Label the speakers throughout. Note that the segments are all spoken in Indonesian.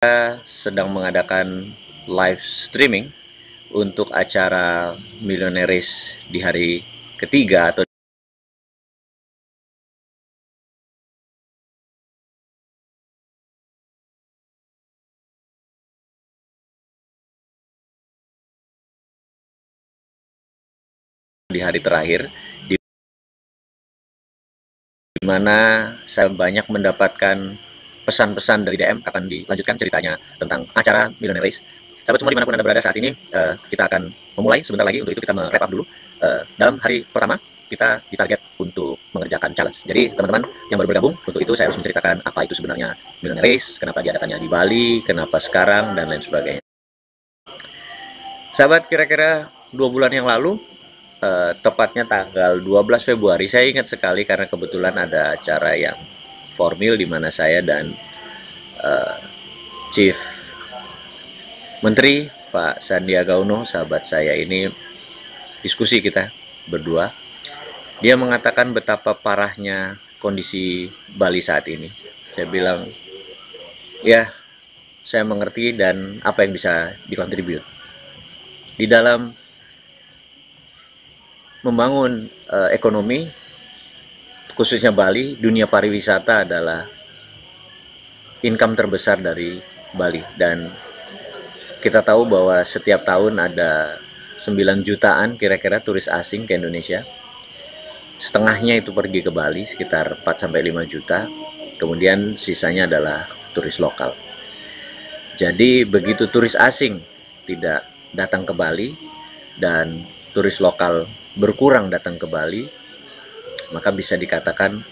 Speaker 1: Kita sedang mengadakan live streaming untuk acara Millionaire's di hari ketiga atau di hari terakhir, di mana saya banyak mendapatkan pesan-pesan dari DM. Akan dilanjutkan ceritanya tentang acara Millionaire's. Sahabat semua dimanapun Anda berada saat ini, kita akan memulai sebentar lagi. Untuk itu kita wrap up dulu. Dalam hari pertama kita ditarget untuk mengerjakan challenge. Jadi teman-teman yang baru bergabung, untuk itu saya harus menceritakan apa itu sebenarnya Millionaire's, kenapa diadakannya di Bali, kenapa sekarang, dan lain sebagainya. Sahabat, kira-kira 2 bulan yang lalu, tepatnya tanggal 12 Februari, saya ingat sekali karena kebetulan ada acara yang formal di mana saya dan Chief Menteri Pak Sandiaga Uno, sahabat saya ini, diskusi kita berdua. Dia mengatakan betapa parahnya kondisi Bali saat ini. Saya bilang, ya, saya mengerti dan apa yang bisa dikontribut di dalam membangun ekonomi, khususnya Bali. Dunia pariwisata adalah income terbesar dari Bali, dan kita tahu bahwa setiap tahun ada 9 jutaan kira-kira turis asing ke Indonesia. Setengahnya itu pergi ke Bali, sekitar 4-5 juta. Kemudian sisanya adalah turis lokal. Jadi begitu turis asing tidak datang ke Bali dan turis lokal berkurang datang ke Bali, maka bisa dikatakan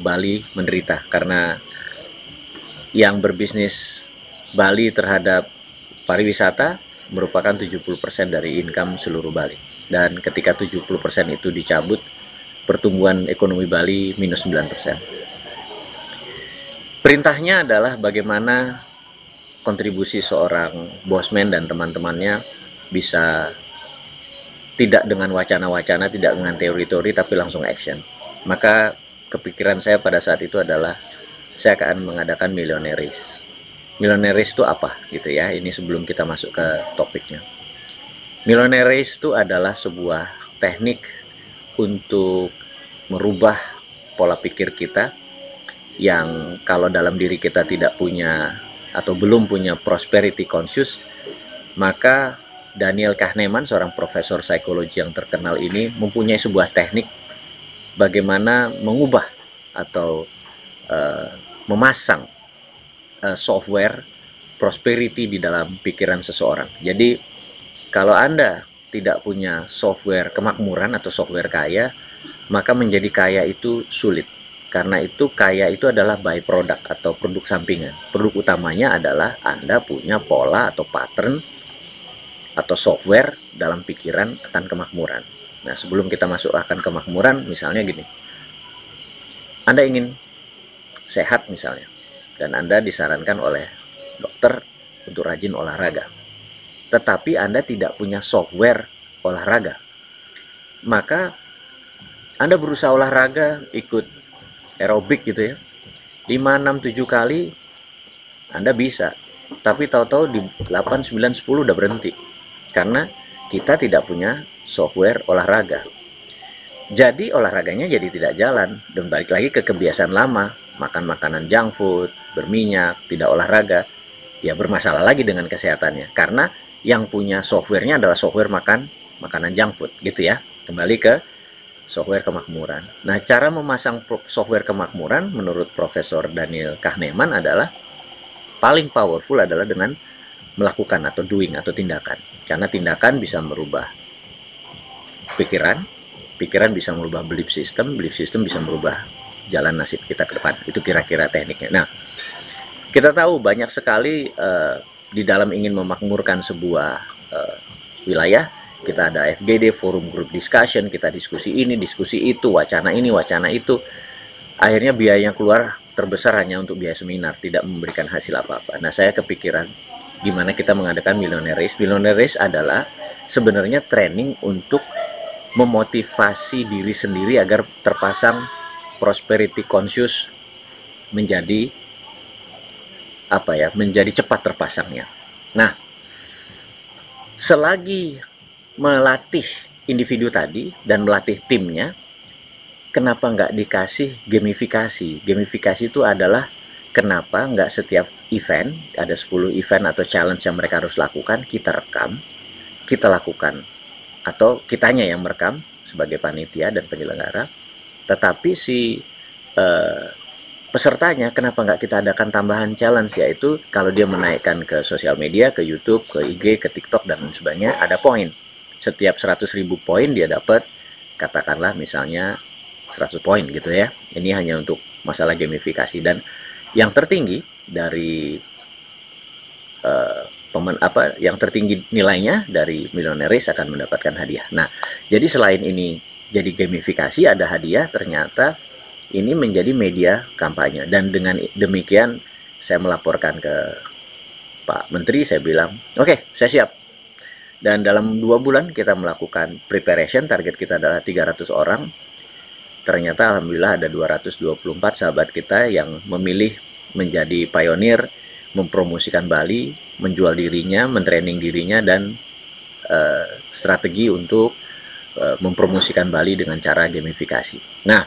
Speaker 1: Bali menderita, karena yang berbisnis Bali terhadap pariwisata merupakan 70% dari income seluruh Bali. Dan ketika 70% itu dicabut, pertumbuhan ekonomi Bali minus 9%. Perintahnya adalah bagaimana kontribusi seorang bosman dan teman-temannya bisa tidak dengan wacana-wacana, tidak dengan teori-teori, tapi langsung action. Maka kepikiran saya pada saat itu adalah saya akan mengadakan Millionaire's. Millionaire's itu apa gitu ya? Ini sebelum kita masuk ke topiknya. Millionaire's itu adalah sebuah teknik untuk merubah pola pikir kita yang kalau dalam diri kita tidak punya atau belum punya prosperity conscious, maka Daniel Kahneman, seorang profesor psikologi yang terkenal ini, mempunyai sebuah teknik bagaimana mengubah atau memasang software prosperity di dalam pikiran seseorang. Jadi kalau Anda tidak punya software kemakmuran atau software kaya, maka menjadi kaya itu sulit. Karena itu kaya itu adalah byproduct atau produk sampingan. Produk utamanya adalah Anda punya pola atau pattern atau software dalam pikiran akan kemakmuran. Nah, sebelum kita masuk akan kemakmuran, misalnya gini. Anda ingin sehat misalnya, dan Anda disarankan oleh dokter untuk rajin olahraga. Tetapi Anda tidak punya software olahraga. Maka Anda berusaha olahraga, ikut aerobik gitu ya, 5, 6, 7 kali Anda bisa, tapi tahu-tahu di 8, 9, 10 udah berhenti, karena kita tidak punya software olahraga. Jadi olahraganya jadi tidak jalan, dan balik lagi ke kebiasaan lama, makan makanan junk food, berminyak, tidak olahraga, ya bermasalah lagi dengan kesehatannya, karena yang punya softwarenya adalah software makanan junk food gitu ya. Kembali ke software kemakmuran. Nah, cara memasang software kemakmuran menurut Profesor Daniel Kahneman adalah paling powerful adalah dengan melakukan atau doing atau tindakan. Karena tindakan bisa merubah pikiran, pikiran bisa merubah belief system bisa merubah jalan nasib kita ke depan. Itu kira-kira tekniknya. Nah, kita tahu banyak sekali di dalam ingin memakmurkan sebuah wilayah, kita ada FGD, forum group discussion, kita diskusi ini, diskusi itu, wacana ini, wacana itu. Akhirnya biaya yang keluar terbesar hanya untuk biaya seminar, tidak memberikan hasil apa-apa. Nah, saya kepikiran gimana kita mengadakan Millionaire's. Millionaire's adalah sebenarnya training untuk memotivasi diri sendiri agar terpasang prosperity conscious menjadi menjadi cepat terpasangnya. Nah, selagi melatih individu tadi dan melatih timnya, kenapa nggak dikasih gamifikasi? Gamifikasi itu adalah kenapa nggak setiap event, ada 10 event atau challenge yang mereka harus lakukan, kita rekam, kita lakukan. Atau kitanya yang merekam sebagai panitia dan penyelenggara, tetapi si pesertanya kenapa nggak kita adakan tambahan challenge, yaitu kalau dia menaikkan ke sosial media, ke YouTube, ke IG, ke TikTok dan sebagainya, ada poin. Setiap 100.000 poin dia dapat, katakanlah misalnya 100 poin gitu ya. Ini hanya untuk masalah gamifikasi, dan yang tertinggi dari yang tertinggi nilainya dari Millionaire Race akan mendapatkan hadiah. Nah, jadi selain ini jadi gamifikasi, ada hadiah, ternyata ini menjadi media kampanye. Dan dengan demikian saya melaporkan ke Pak Menteri, saya bilang, oke, saya siap. Dan dalam 2 bulan kita melakukan preparation, target kita adalah 300 orang. Ternyata alhamdulillah ada 224 sahabat kita yang memilih menjadi pionir, mempromosikan Bali, menjual dirinya, mentraining dirinya, dan strategi untuk mempromosikan Bali dengan cara gamifikasi. Nah,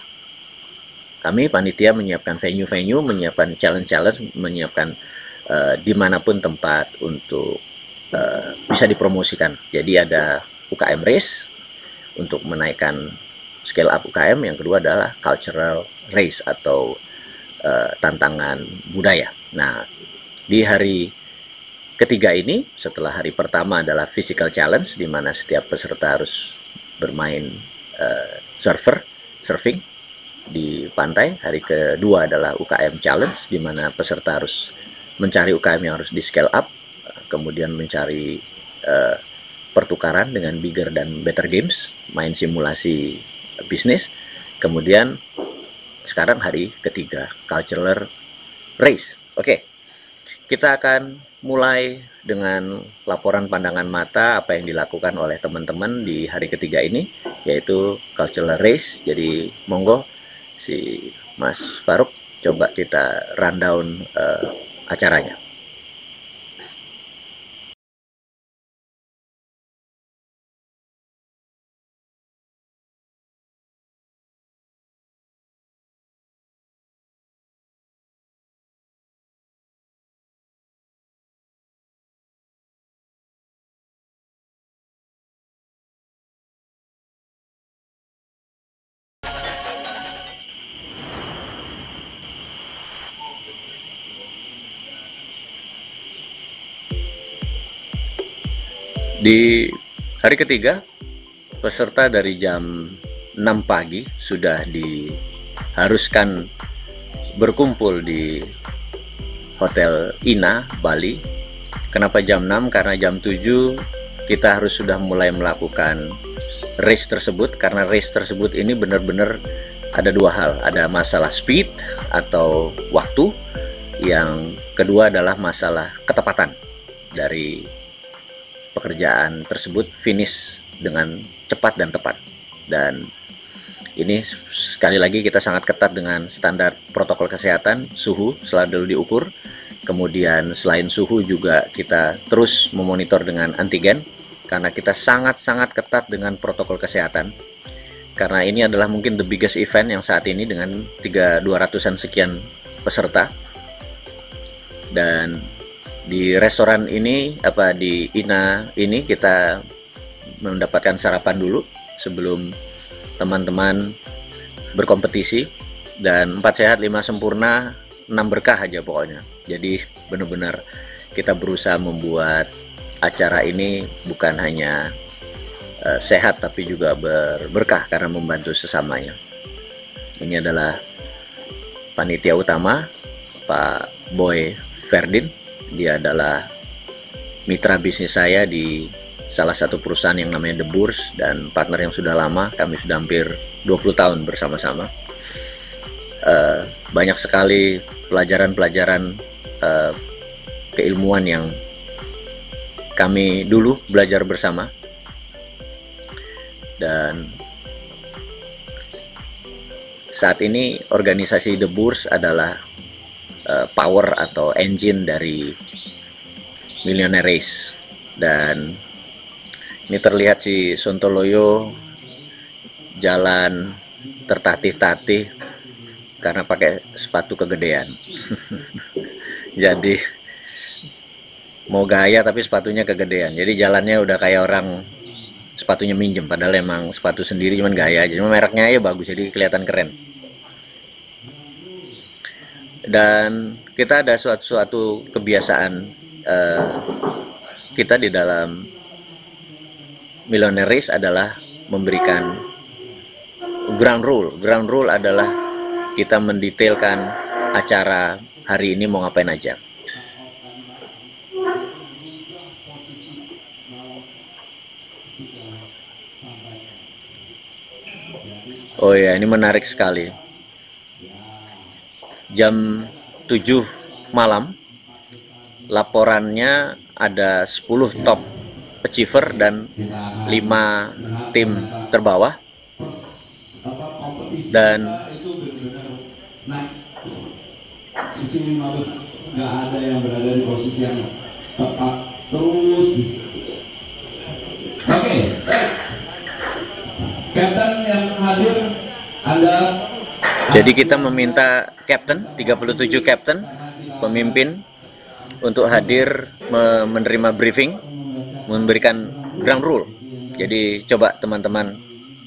Speaker 1: kami panitia menyiapkan venue-venue, menyiapkan challenge-challenge, menyiapkan dimanapun tempat untuk bisa dipromosikan. Jadi ada UKM Race untuk menaikkan scale up UKM, yang kedua adalah Cultural Race atau tantangan budaya. Nah, di hari ketiga ini, setelah hari pertama adalah Physical Challenge, di mana setiap peserta harus bermain surfing di pantai. Hari kedua adalah UKM Challenge, di mana peserta harus mencari UKM yang harus di scale up, kemudian mencari pertukaran dengan bigger dan better games, main simulasi bisnis. Kemudian sekarang hari ketiga, Cultural Race. Oke, kita akan mulai dengan laporan pandangan mata apa yang dilakukan oleh teman-teman di hari ketiga ini, yaitu Cultural Race. Jadi monggo si Mas Faruk, coba kita rundown acaranya. Di hari ketiga, peserta dari jam 6 pagi sudah diharuskan berkumpul di Hotel Ina, Bali. Kenapa jam 6? Karena jam 7 kita harus sudah mulai melakukan race tersebut, karena race tersebut ini benar-benar ada 2 hal. Ada masalah speed atau waktu, yang kedua adalah masalah ketepatan dari pekerjaan tersebut, finish dengan cepat dan tepat. Dan ini sekali lagi kita sangat ketat dengan standar protokol kesehatan. Suhu selalu diukur, kemudian selain suhu juga kita terus memonitor dengan antigen, karena kita sangat-sangat ketat dengan protokol kesehatan. Karena ini adalah mungkin the biggest event yang saat ini dengan 200-an sekian peserta. Dan di restoran ini, di Ina ini, kita mendapatkan sarapan dulu sebelum teman-teman berkompetisi. Dan 4 sehat 5 sempurna 6 berkah aja pokoknya. Jadi benar-benar kita berusaha membuat acara ini bukan hanya sehat, tapi juga berberkah karena membantu sesamanya. Ini adalah panitia utama, Pak Boy Ferdin. Dia adalah mitra bisnis saya di salah satu perusahaan yang namanya The Bourse, dan partner yang sudah lama. Kami sudah hampir 20 tahun bersama-sama. Banyak sekali pelajaran-pelajaran keilmuan yang kami dulu belajar bersama. Dan saat ini organisasi The Bourse adalah power atau engine dari Millionaire Race. Dan ini terlihat si Sontoloyo jalan tertatih-tatih karena pakai sepatu kegedean. Jadi mau gaya tapi sepatunya kegedean, jadi jalannya udah kayak orang sepatunya minjem, padahal emang sepatu sendiri cuman gaya aja, cuma mereknya ya bagus jadi kelihatan keren. Dan kita ada suatu kebiasaan kita di dalam Millionaire Race adalah memberikan ground rule. Ground rule adalah kita mendetailkan acara hari ini mau ngapain aja. Oh ya, ini menarik sekali. Jam 7 malam, laporannya ada 10 top achiever dan 5 tim terbawah. Dan
Speaker 2: nggak ada yang berada di posisi yang tepat terus. Oke, baik. Kapten yang hadir, Anda.
Speaker 1: Jadi kita meminta kapten, 37 kapten, pemimpin untuk hadir menerima briefing, memberikan ground rule. Jadi coba teman-teman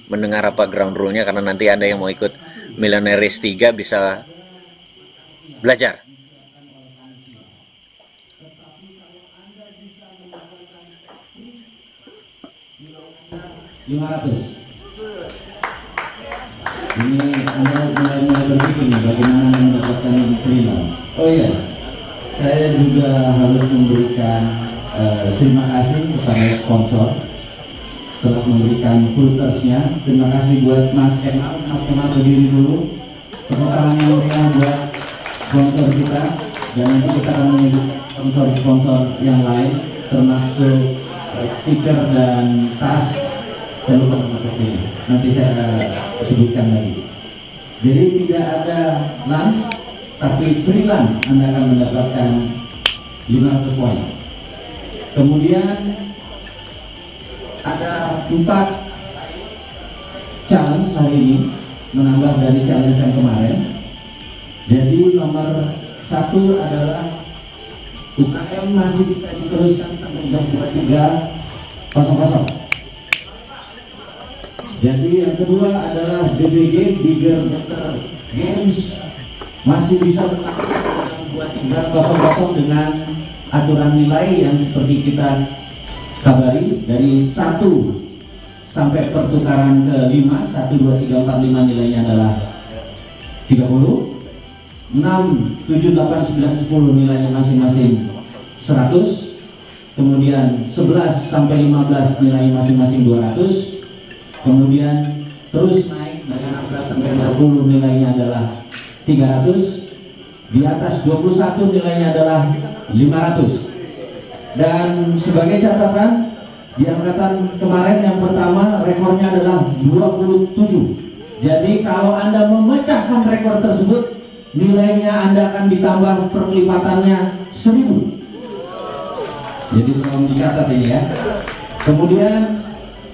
Speaker 1: mendengar apa ground rule-nya, karena nanti Anda yang mau ikut Millionaire Race 3 bisa belajar.
Speaker 2: Ini Anda mulai berpikir nih bagaimana mendapatkan freelance. Oh iya, saya juga harus memberikan terima kasih kepada sponsor telah memberikan filtersnya. Terima kasih buat Mas Kemal berdiri dulu. Tepuk tangan yang meriah buat sponsor kita, dan nanti kita akan menyebut sponsor-sponsor yang lain termasuk stiker dan tas. Saya lupa seperti ini. Nanti saya sebutkan lagi. Jadi tidak ada lunch, tapi freelance Anda akan mendapatkan 500 poin. Kemudian ada 4 challenge hari ini, menambah dari challenge yang kemarin. Jadi nomor 1 adalah UKM masih bisa diteruskan sampai jam 23.00. Jadi yang kedua adalah DBG, Bigger Better Games, masih bisa buat 3.00 dengan aturan nilai yang seperti kita kabari, dari 1 sampai pertukaran ke 5, 1, 2, 3, 4, 5 nilainya adalah 30, 6, 7, 8, 9, 10 nilainya masing-masing 100, kemudian 11 sampai 15 nilainya masing-masing 200, kemudian terus naik dari 16 sampai 20 nilainya adalah 300, di atas 21 nilainya adalah 500. Dan sebagai catatan, di angkatan kemarin yang pertama rekornya adalah 27. Jadi kalau Anda memecahkan rekor tersebut, nilainya Anda akan ditambah perlipatannya 1000. Jadi tolong dicatat ini ya. Kemudian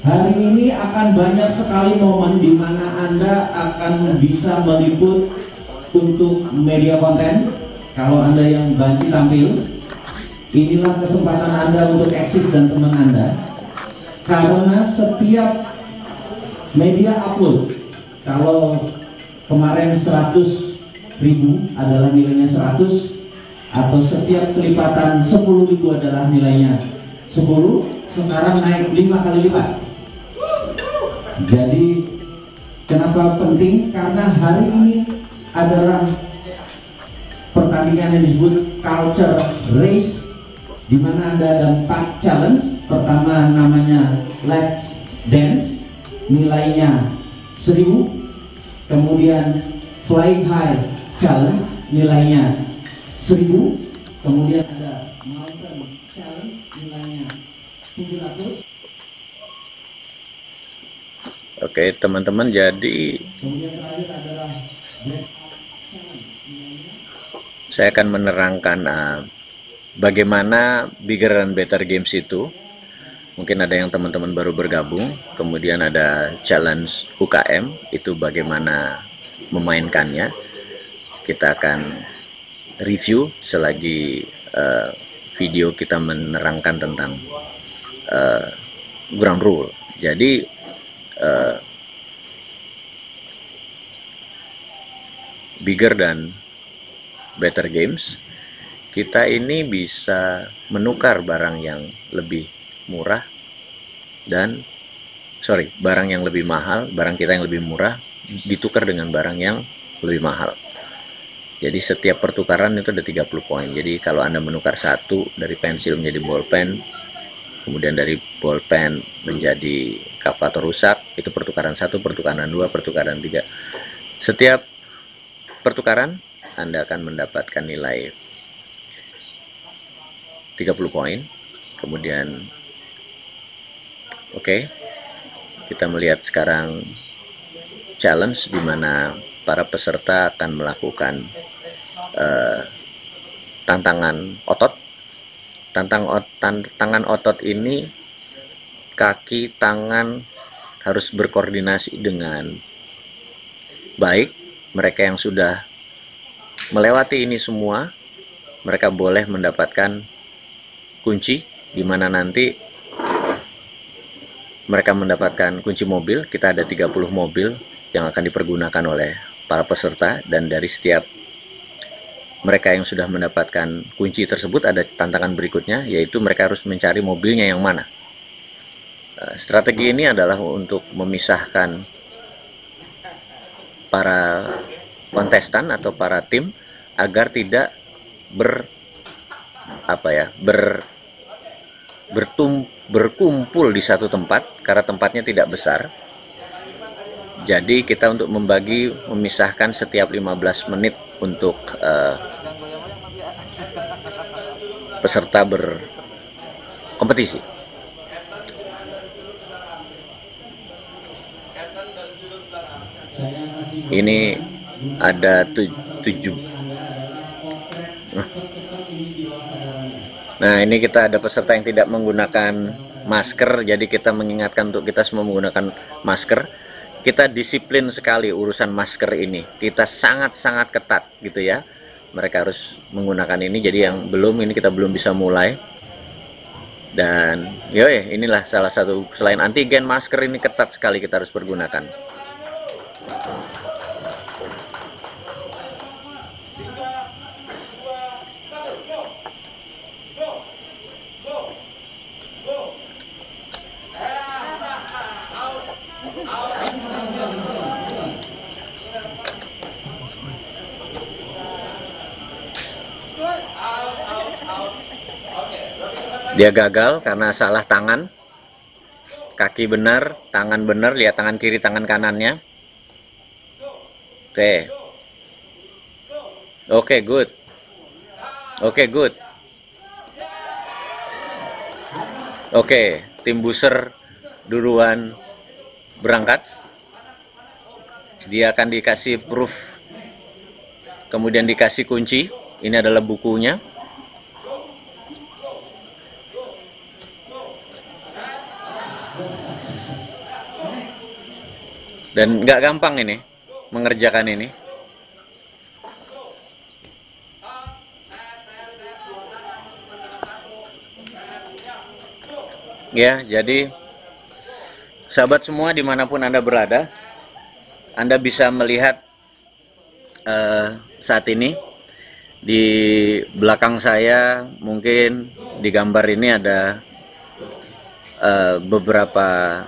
Speaker 2: hari ini akan banyak sekali momen di mana Anda akan bisa meliput untuk media konten. Kalau Anda yang banci tampil, inilah kesempatan Anda untuk eksis dan teman Anda. Karena setiap media upload, kalau kemarin 100.000 adalah nilainya 100, atau setiap kelipatan 10.000 adalah nilainya 10, sekarang naik 5 kali lipat. Jadi kenapa penting? Karena hari ini adalah pertandingan yang disebut culture race, di mana ada 4 challenge. Pertama namanya Let's Dance, nilainya 1000. Kemudian Fly High Challenge, nilainya 1000. Kemudian ada Mountain Challenge, nilainya 700.
Speaker 1: Oke teman-teman, jadi
Speaker 2: Kemudian terakhir adalah Black Challenge, nilainya
Speaker 1: saya akan menerangkan bagaimana bigger and better games itu. Mungkin ada yang teman-teman baru bergabung. Kemudian ada challenge UKM, itu bagaimana memainkannya. Kita akan review selagi video kita menerangkan tentang ground rule. Jadi bigger dan better games, kita ini bisa menukar barang yang lebih murah dan barang yang lebih mahal, barang kita yang lebih murah ditukar dengan barang yang lebih mahal. Jadi setiap pertukaran itu ada 30 poin. Jadi kalau Anda menukar satu dari pensil menjadi bolpen, kemudian dari bolpen menjadi kalkulator rusak, itu pertukaran 1, pertukaran 2, pertukaran 3. Setiap pertukaran Anda akan mendapatkan nilai 30 poin. Kemudian kita melihat sekarang challenge di mana para peserta akan melakukan tantangan otot. Tantangan otot ini kaki, tangan harus berkoordinasi dengan baik. Mereka yang sudah melewati ini semua, mereka boleh mendapatkan kunci, di mana nanti mereka mendapatkan kunci mobil. Kita ada 30 mobil yang akan dipergunakan oleh para peserta, dan dari setiap mereka yang sudah mendapatkan kunci tersebut ada tantangan berikutnya, yaitu mereka harus mencari mobilnya yang mana. Strategi ini adalah untuk memisahkan para kontestan atau para tim agar tidak berkumpul di satu tempat, karena tempatnya tidak besar. Jadi kita untuk memisahkan setiap 15 menit untuk peserta berkompetisi. Ini ada 7. Nah, ini kita ada peserta yang tidak menggunakan masker, jadi kita mengingatkan untuk kita semua menggunakan masker. Kita disiplin sekali urusan masker ini. Kita sangat-sangat ketat gitu ya. Mereka harus menggunakan ini, jadi yang belum, ini kita belum bisa mulai. Dan inilah salah satu, selain antigen, masker ini ketat sekali kita harus pergunakan. Dia gagal karena salah tangan. Kaki benar, tangan benar, lihat tangan kiri, tangan kanannya. Oke, good. Oke, tim booster duluan berangkat. Dia akan dikasih proof, kemudian dikasih kunci. Ini adalah bukunya. Dan nggak gampang ini mengerjakan ini. Ya, jadi sahabat semua dimanapun Anda berada, Anda bisa melihat saat ini di belakang saya, mungkin di gambar ini ada beberapa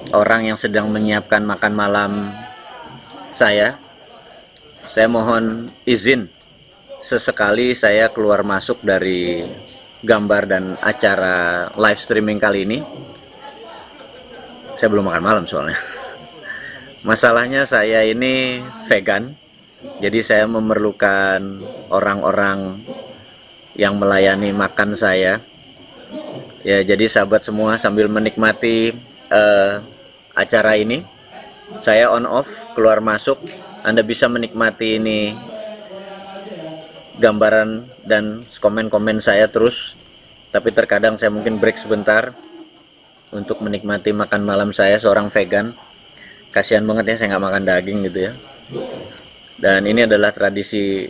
Speaker 1: orang yang sedang menyiapkan makan malam saya. Saya mohon izin sesekali saya keluar masuk dari gambar dan acara live streaming kali ini. Saya belum makan malam soalnya. Masalahnya saya ini vegan, jadi saya memerlukan orang-orang yang melayani makan saya. Ya, jadi sahabat semua sambil menikmati acara ini, saya on off, keluar masuk. Anda bisa menikmati ini gambaran dan komen-komen saya terus, tapi terkadang saya mungkin break sebentar untuk menikmati makan malam saya seorang vegan. Kasihan banget ya saya nggak makan daging gitu ya. Dan ini adalah tradisi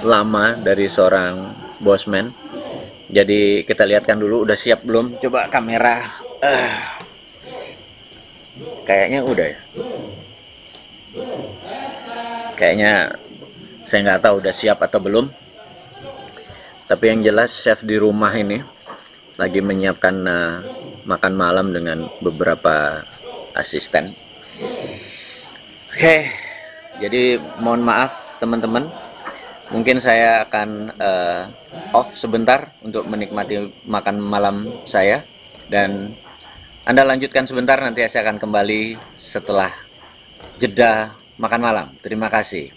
Speaker 1: lama dari seorang bosman. Jadi kita lihatkan dulu udah siap belum? Coba kamera. Kayaknya udah ya. Kayaknya saya nggak tahu udah siap atau belum. Tapi yang jelas chef di rumah ini lagi menyiapkan makan malam dengan beberapa asisten. Oke, jadi mohon maaf teman-teman. Mungkin saya akan off sebentar untuk menikmati makan malam saya. Dan Anda lanjutkan sebentar, nanti saya akan kembali setelah jeda makan malam. Terima kasih.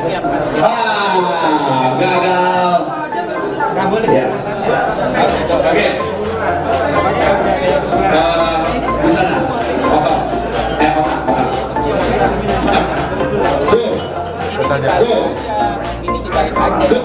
Speaker 3: Gagal. Ya. Oke. Di sana. Otak. Otak. Siap. Go. Go. Go.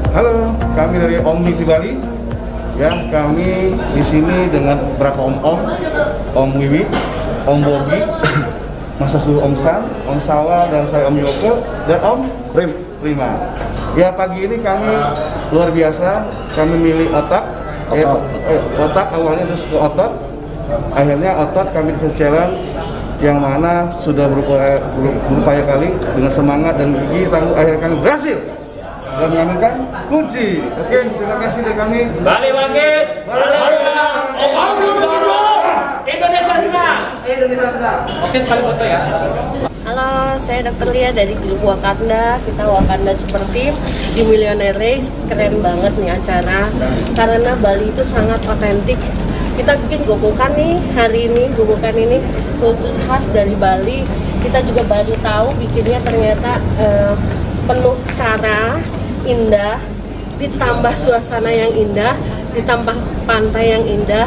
Speaker 4: Halo, kami dari Omni Bali. Ya, kami di sini dengan beberapa Om Wiwi, Om Bogi, Mas Asuh Om San, Om Sawa, dan saya Om Yoko, dan Om Prima. Ya, pagi ini kami luar biasa, kami milih otak. Otak awalnya terus ke otot, akhirnya otot kami dikasih challenge yang mana sudah berupaya kali dengan semangat dan gigi, akhirnya kami berhasil dan mengambilkan kunci. Oke, terima kasih dari kami.
Speaker 5: Bali Bangkit. Indonesia sudah. Oke, sekali foto ya.
Speaker 6: Halo, saya Dr. Lia dari grup Wakanda. Kita Wakanda Super Team di Millionaire Race. Keren banget nih acara karena Bali itu sangat otentik. Kita bikin gobokan nih hari ini, gobokan ini kultur khas dari Bali. Kita juga baru tahu bikinnya ternyata penuh cara indah, ditambah suasana yang indah, ditambah pantai yang indah.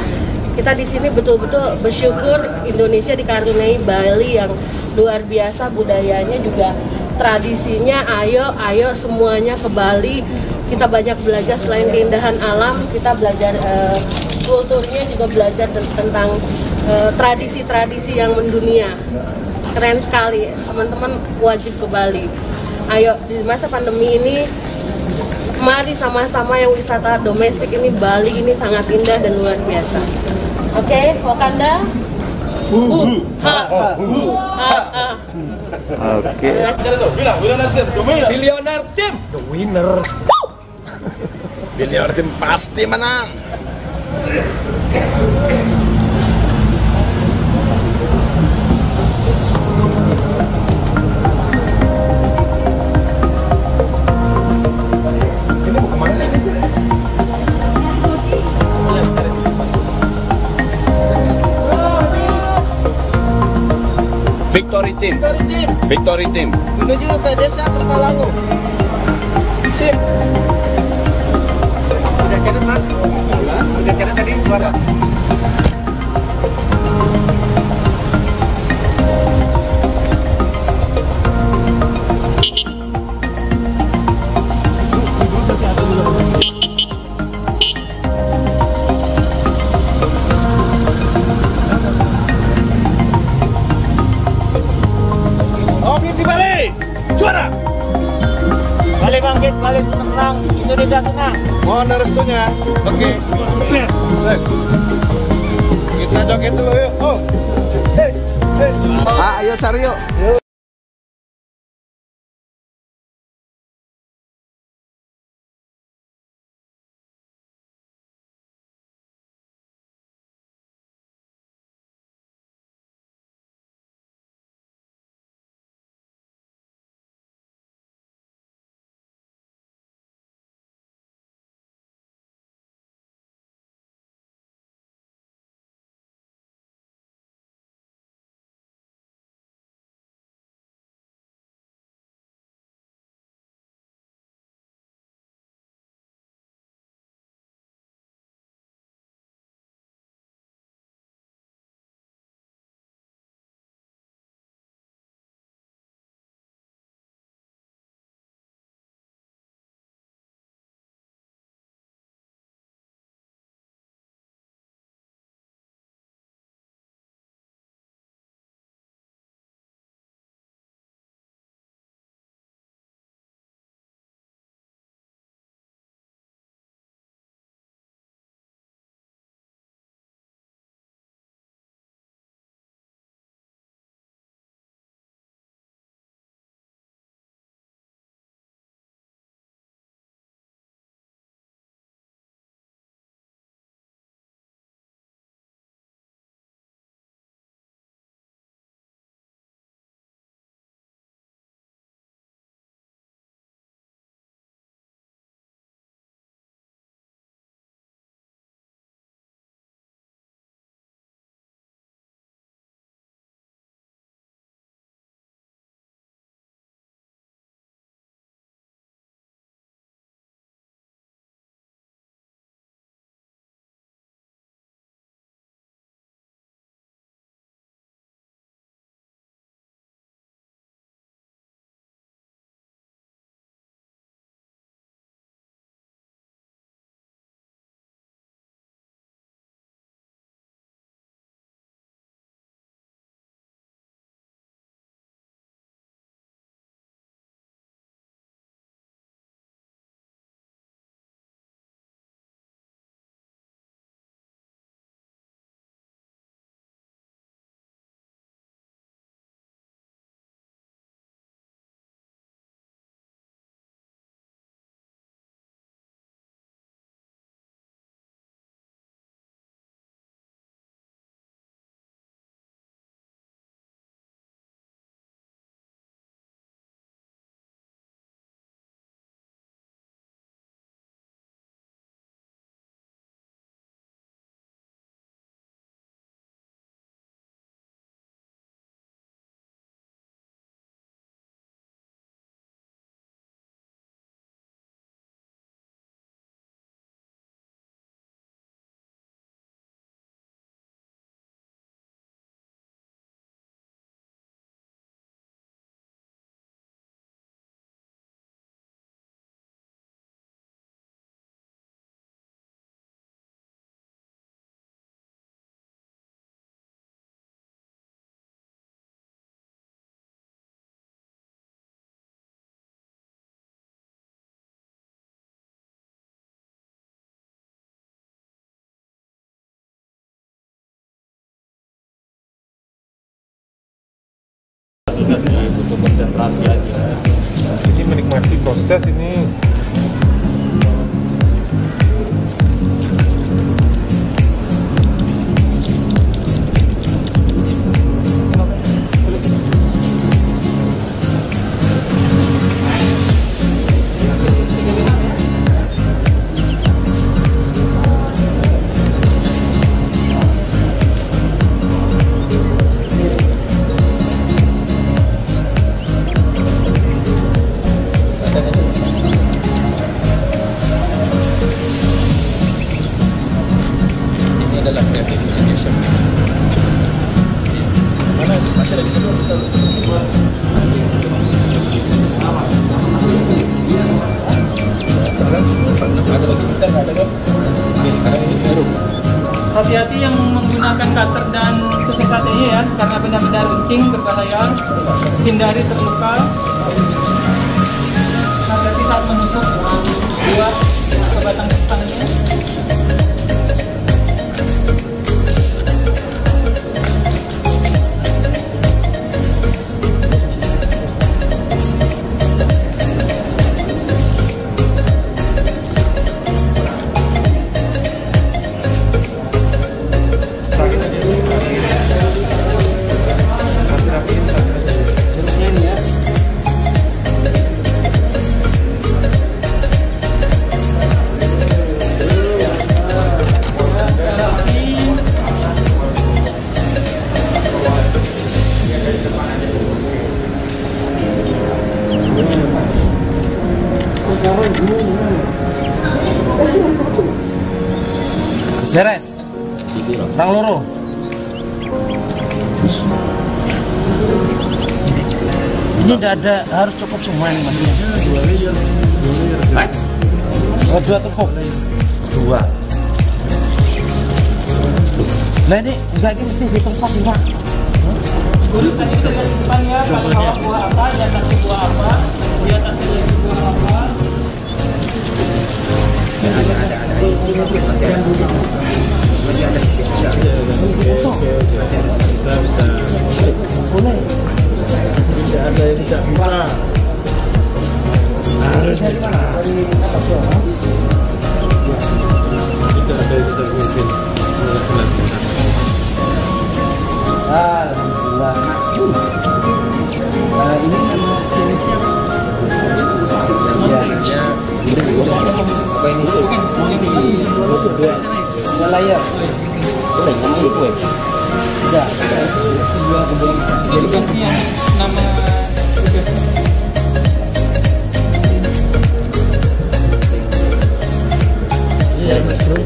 Speaker 6: Kita di sini betul-betul bersyukur Indonesia dikaruniai Bali yang luar biasa, budayanya juga tradisinya. Ayo semuanya ke Bali. Kita banyak belajar selain keindahan alam, kita belajar kulturnya, juga belajar tentang tradisi-tradisi yang mendunia. Keren sekali, teman-teman wajib ke Bali. Ayo di masa pandemi ini, mari sama-sama yang wisata domestik ini, Bali ini sangat indah dan luar biasa. Oke, Wakanda.
Speaker 4: Oke.
Speaker 5: Billionaire Team, the winner.
Speaker 3: Billionaire Team pasti menang. Victory Team.
Speaker 7: Menuju ke desa Pekalangu. Sip.
Speaker 5: Udah catat, Mas? Udah catat tadi suara.
Speaker 7: Omni Bali, juara.
Speaker 5: Bali senang, Indonesia senang.
Speaker 4: Mohon restunya. Oke. Sukses. Kita joget dulu yuk. Oh. Hey. Ayo cari yuk.
Speaker 5: Butuh konsentrasi aja.
Speaker 4: Jadi menikmati proses ini.
Speaker 5: Hati-hati yang menggunakan cutter dan tusuk satenya ya, karena benda-benda runcing berbahaya. Hindari terluka. Hati-hati saat menusuk buah ke batang pisangnya.
Speaker 7: Beres. Rang loro. Ini tidak ada, harus cukup semua ini mas. Oh, 2 cukup. 2. Nah ini enggak, ini mesti dihitung pas ini pak.
Speaker 5: Dulu tadi kita kasih depannya, pada bawah buah apa, di atasnya buah apa, di atasnya lagi buah apa.
Speaker 4: Tidak ada yang tidak bisa. Harus bisa. Tidak ada yang tidak mungkin.
Speaker 7: Alhamdulillah. Ini nama challenge-nya apa ini? Dua layar. Boleh ngomong gue. Sudah.
Speaker 5: Jadi kasih nama tugasnya.
Speaker 7: Iya, bro.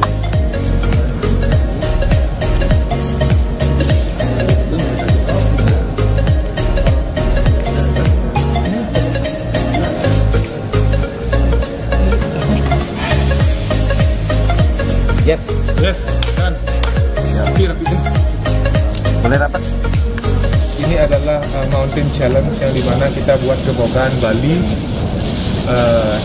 Speaker 4: Yes, kan. Rapi.
Speaker 1: Boleh rapat?
Speaker 4: Ini adalah mountain challenge yang dimana kita buat ke Bogan, Bali.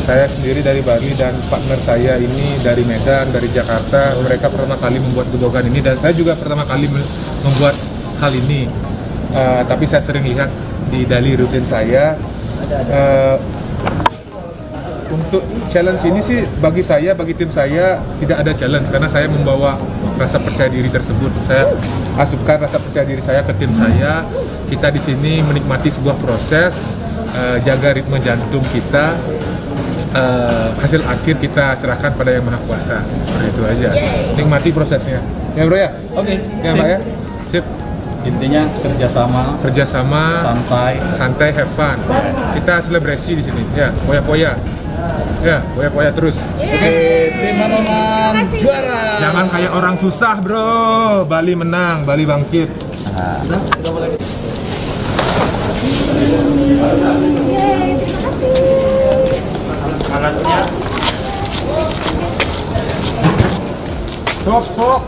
Speaker 4: Saya sendiri dari Bali dan partner saya ini dari Medan, dari Jakarta. Mereka pertama kali membuat Gedogan ini dan saya juga pertama kali membuat hal ini. Tapi saya sering lihat di daily rutin saya. Untuk challenge ini sih bagi saya, bagi tim saya tidak ada challenge karena saya membawa rasa percaya diri tersebut. Saya asupkan rasa percaya diri saya ke tim saya. Kita di sini menikmati sebuah proses, jaga ritme jantung kita. Hasil akhir kita serahkan pada Yang Maha Kuasa. Seperti itu aja. Nikmati prosesnya. Ya bro ya?
Speaker 5: Oke.
Speaker 4: Ya mbak ya? Sip.
Speaker 5: Intinya kerjasama,
Speaker 4: santai, have fun. Kita selebrasi di sini. Ya, poya-poya. Ya, poya-poya terus.
Speaker 5: Oke, tim Manoman juara.
Speaker 4: Jangan kayak orang susah, bro. Bali menang, Bali bangkit.
Speaker 5: Sudah boleh.
Speaker 4: Alatnya. Stop.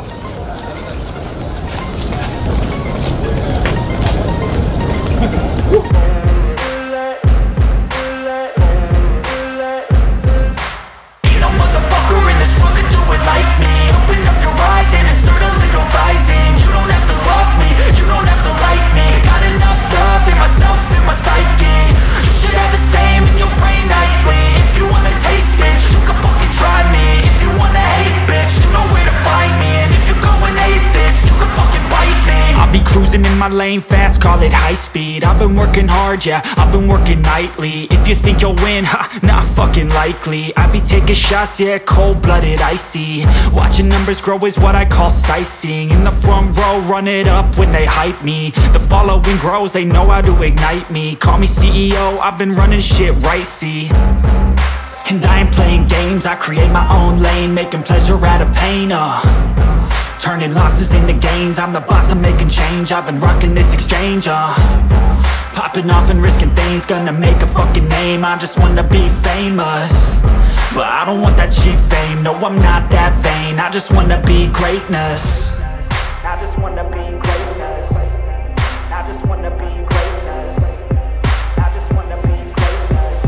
Speaker 8: My lane fast, call it high speed. I've been working hard, yeah, I've been working nightly. If you think you'll win, ha, not fucking likely. I be taking shots, yeah, cold-blooded, icy. Watching numbers grow is what I call sightseeing. In the front row, run it up when they hype me. The following grows, they know how to ignite me. Call me CEO, I've been running shit right, see. And I ain't playing games, I create my own lane, making pleasure out of pain, turning losses into gains. I'm the boss, I'm making change. I've been rocking this exchange, popping off and risking things. Gonna make a fucking name. I just wanna be famous, but I don't want that cheap fame. No, I'm not that vain. I just wanna be greatness. I just wanna be greatness. I just wanna be greatness. I just wanna be greatness.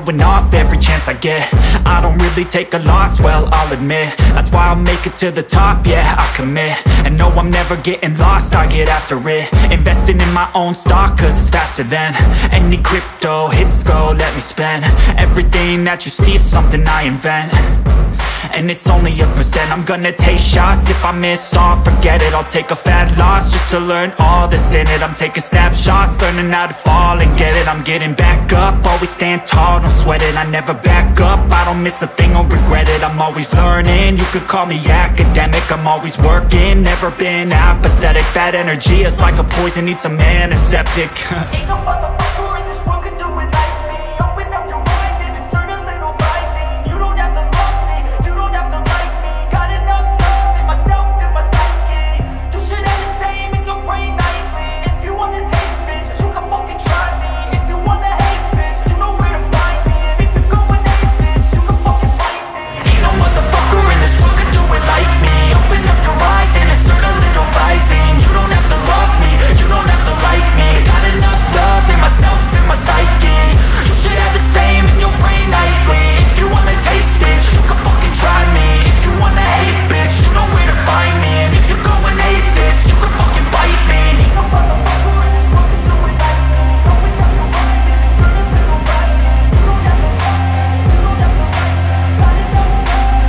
Speaker 8: showing off every chance I get. I don't really take a loss, well, I'll admit. That's why I'll make it to the top, yeah, I commit. And no, I'm never getting lost, I get after it. Investing in my own stock, cause it's faster than any crypto hits go, let me spend. Everything that you see is something I invent, and it's only a percent. I'm gonna take shots, if I miss all, forget it. I'll take a fat loss just to learn all that's in it. I'm taking snapshots, learning how to fall and get it. I'm getting back up, always stand tall, don't sweat it. I never back up, I don't miss a thing or regret it. I'm always learning, you could call me academic. I'm always working, never been apathetic. Bad energy is like a poison, needs some antiseptic.
Speaker 9: Ain't no motherfucker in this world can do it like me. Open up your eyes and insert a little rising. You don't have to love me, you don't have to like me. Got enough love in myself and my psyche. You should have the same in your brain nightly. If you wanna taste, bitch, you can fucking try me. If you wanna hate, bitch, you know where to find me. And if you're going hate, bitch, you can fucking fight me.
Speaker 8: Ain't no motherfucker in this world can do it like me. Open up your eyes and insert a little rising. You don't have to love me, you don't have to like me. Got enough love in myself and my psyche. You should have the same in your brain nightly. If you wanna taste, bitch, you can fucking try me. If you wanna hate, bitch, you know where to find me. And if you're going hate this, you can fucking bite me.
Speaker 9: Ain't no motherfucker in this world can do it like me. Open up your eyes and insert a little rising. You don't have to love me, you don't have to like me. Got enough love in myself.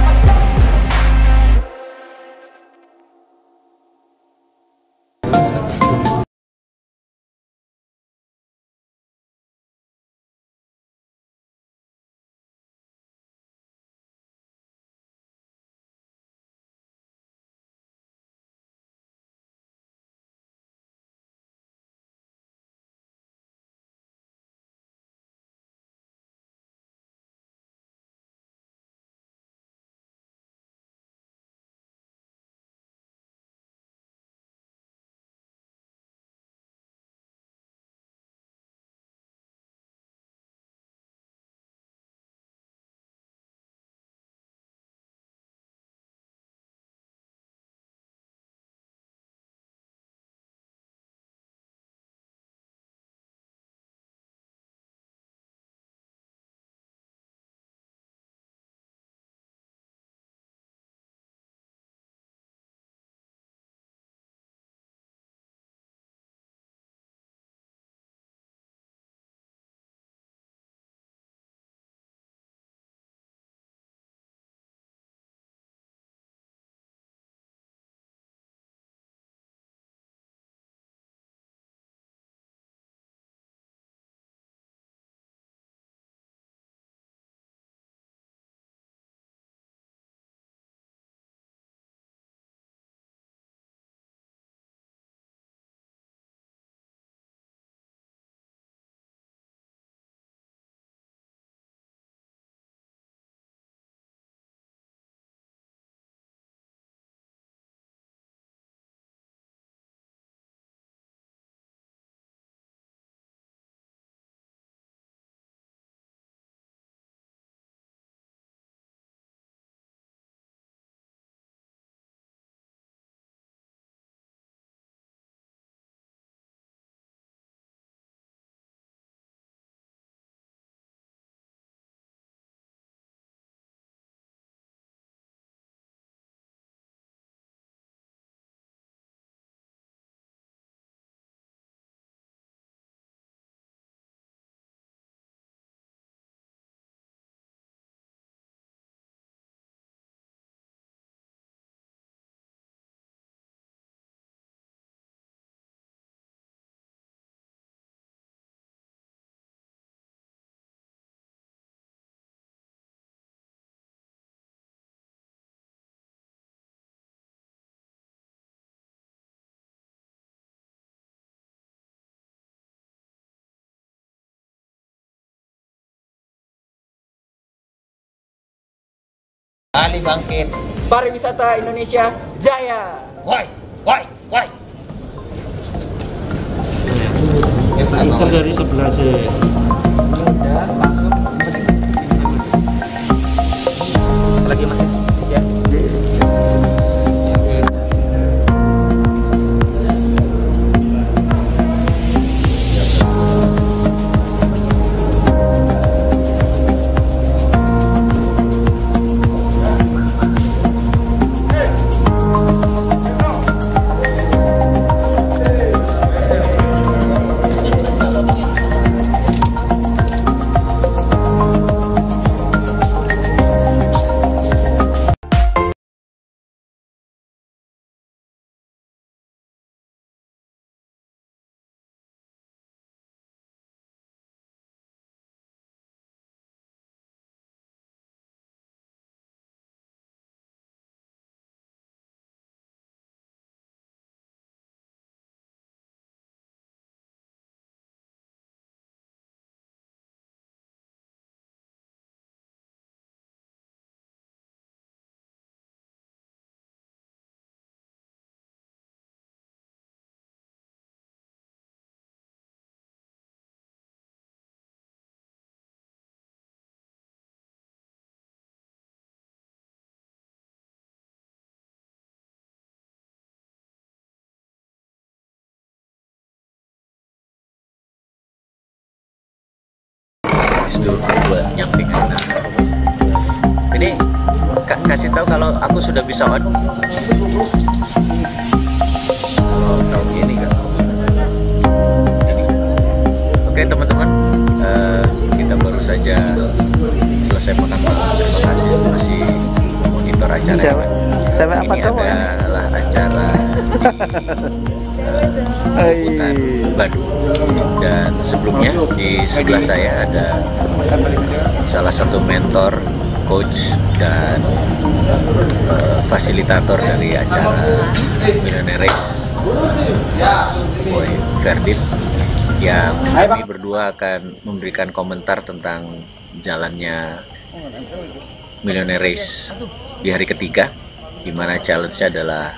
Speaker 7: Ali bangkit. Pariwisata Indonesia Jaya.
Speaker 5: Woi, woi, woi.
Speaker 7: Muter dari sebelah sih.
Speaker 5: Udah, langsung.
Speaker 7: Lagi masih. Ya.
Speaker 1: itu buat nyamping. Nah, ini kasih tahu kalau aku sudah bisa on. Kalau tahu gini kan. Oke teman-teman, kita baru saja selesai makan malam. Terima kasih masih monitor acara.
Speaker 7: Cewek apa
Speaker 1: ini
Speaker 7: cowok?
Speaker 1: adalah acara di Hutan Badung, dan sebelumnya di sebelah saya ada salah satu mentor, coach, dan fasilitator dari acara Millionaire Race, Boy Ferdin, yang kami berdua akan memberikan komentar tentang jalannya Millionaire Race di hari ketiga, di mana challenge-nya adalah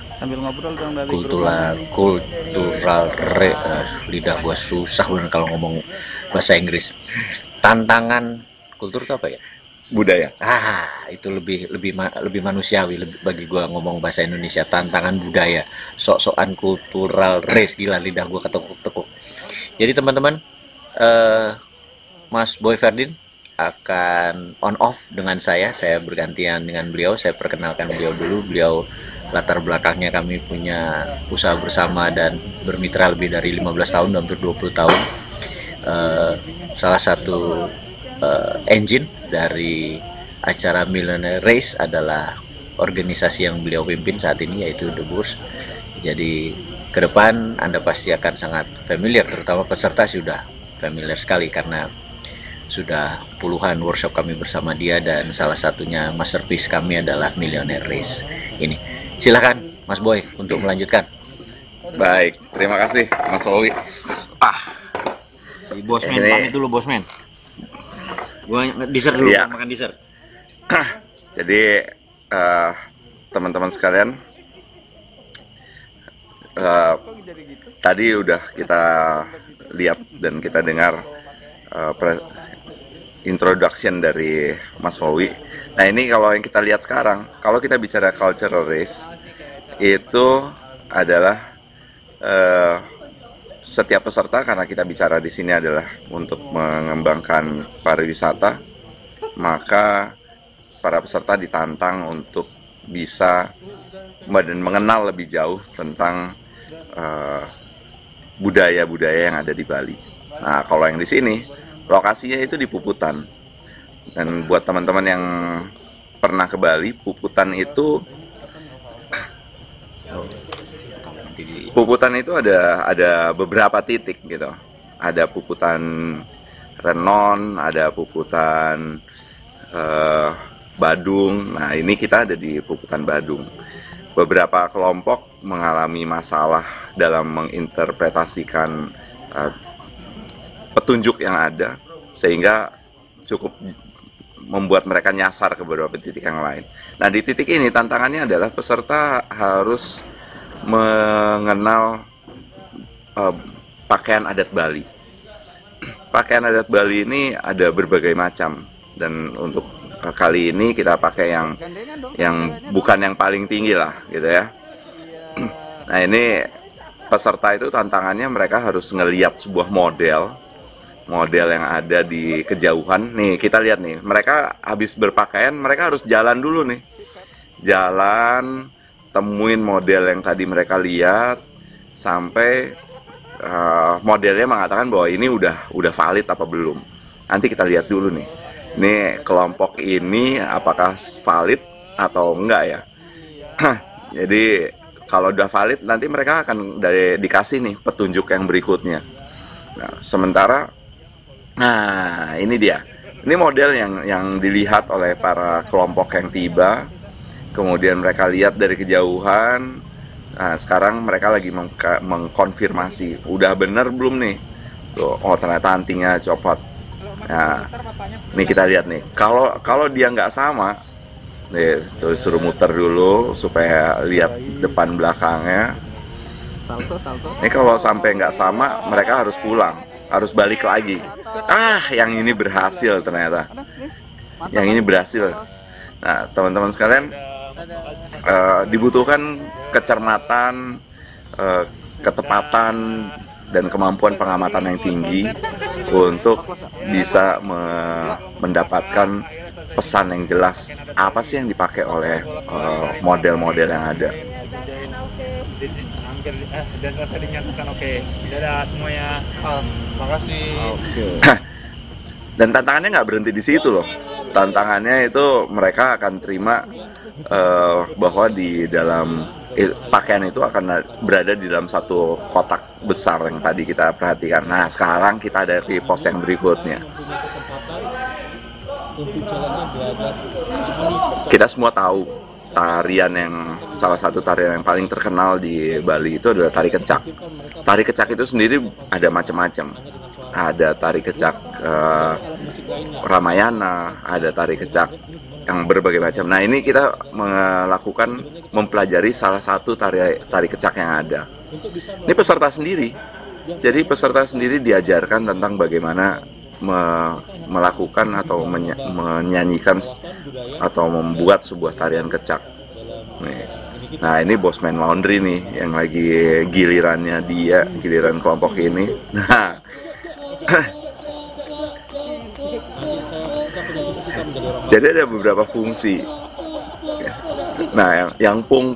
Speaker 1: lidah gua susah bener kalau ngomong bahasa Inggris. Tantangan kultur itu apa ya?
Speaker 3: Budaya.
Speaker 1: Itu lebih manusiawi bagi gua ngomong bahasa Indonesia. Tantangan budaya, sok-sokan cultural race, gila lidah gua ketekuk-tekuk. Jadi teman-teman, Mas Boy Ferdin akan on off dengan saya bergantian dengan beliau. Saya perkenalkan beliau dulu. Beliau latar belakangnya, kami punya usaha bersama dan bermitra lebih dari 15 tahun, hampir 20 tahun. Salah satu engine dari acara Millionaire Race adalah organisasi yang beliau pimpin saat ini, yaitu The Bourse. Jadi ke depan Anda pasti akan sangat familiar, terutama peserta sudah familiar sekali karena sudah puluhan workshop kami bersama dia, dan salah satunya masterpiece kami adalah Millionaire Race ini. Silakan Mas Boy untuk melanjutkan.
Speaker 3: Baik, terima kasih Mas Owi.
Speaker 1: Si Bosman pamit dulu, Bosman. Gua dessert dulu, makan dessert.
Speaker 3: Jadi teman-teman sekalian, tadi udah kita lihat dan kita dengar introduction dari Mas Owi. Nah ini kalau yang kita lihat sekarang, kalau kita bicara cultural race, itu adalah setiap peserta, karena kita bicara di sini adalah untuk mengembangkan pariwisata, maka para peserta ditantang untuk bisa dan mengenal lebih jauh tentang budaya-budaya yang ada di Bali. Nah kalau yang di sini, lokasinya itu di Puputan. Dan buat teman-teman yang pernah ke Bali, Puputan itu ada beberapa titik gitu. Ada Puputan Renon, ada Puputan Badung. Nah ini kita ada di Puputan Badung. Beberapa kelompok mengalami masalah dalam menginterpretasikan petunjuk yang ada, sehingga cukup membuat mereka nyasar ke beberapa titik yang lain. Nah di titik ini tantangannya adalah peserta harus mengenal pakaian adat Bali. Pakaian adat Bali ini ada berbagai macam, dan untuk kali ini kita pakai yang bukan yang paling tinggi lah gitu ya. Nah ini peserta itu tantangannya mereka harus ngelihat sebuah model yang ada di kejauhan. Nih kita lihat nih, mereka habis berpakaian, mereka harus jalan dulu nih, jalan temuin model yang tadi mereka lihat sampai modelnya mengatakan bahwa ini udah valid apa belum. Nanti kita lihat dulu nih, ini kelompok ini apakah valid atau enggak ya. Jadi kalau udah valid nanti mereka akan dikasih nih petunjuk yang berikutnya. Nah sementara, nah ini dia, ini model yang dilihat oleh para kelompok yang tiba, kemudian mereka lihat dari kejauhan. Nah sekarang mereka lagi mengkonfirmasi, udah bener belum nih? Tuh, oh ternyata antingnya copot. Nah ini kita lihat nih, kalau dia nggak sama, nih tuh suruh muter dulu supaya lihat depan belakangnya. Ini kalau sampai nggak sama, mereka harus pulang, harus balik lagi. Yang ini berhasil ternyata. Yang ini berhasil. Nah, teman-teman sekalian, dibutuhkan kecermatan, ketepatan dan kemampuan pengamatan yang tinggi untuk bisa mendapatkan pesan yang jelas apa sih yang dipakai oleh model-model yang ada.
Speaker 10: Dan rasa dinyatakan oke. Dadah semuanya.
Speaker 4: Makasih.
Speaker 3: Dan tantangannya nggak berhenti di situ loh. Tantangannya itu mereka akan terima bahwa di dalam pakaian itu akan berada di dalam satu kotak besar yang tadi kita perhatikan. Nah, sekarang kita ada di pos yang berikutnya. Kita semua tahu tarian yang salah satu tarian yang paling terkenal di Bali itu adalah tari kecak. Tari kecak itu sendiri ada macam-macam. Ada tari kecak Ramayana, ada tari kecak yang berbagai macam. Nah, ini kita mempelajari salah satu tari kecak yang ada. Ini peserta sendiri. Jadi peserta sendiri diajarkan tentang bagaimana melakukan atau menyanyikan atau membuat sebuah tarian kecak. Nah, ini Bosman Laundry nih yang lagi gilirannya dia, giliran kelompok ini. Nah, jadi ada beberapa fungsi. Nah, yang pung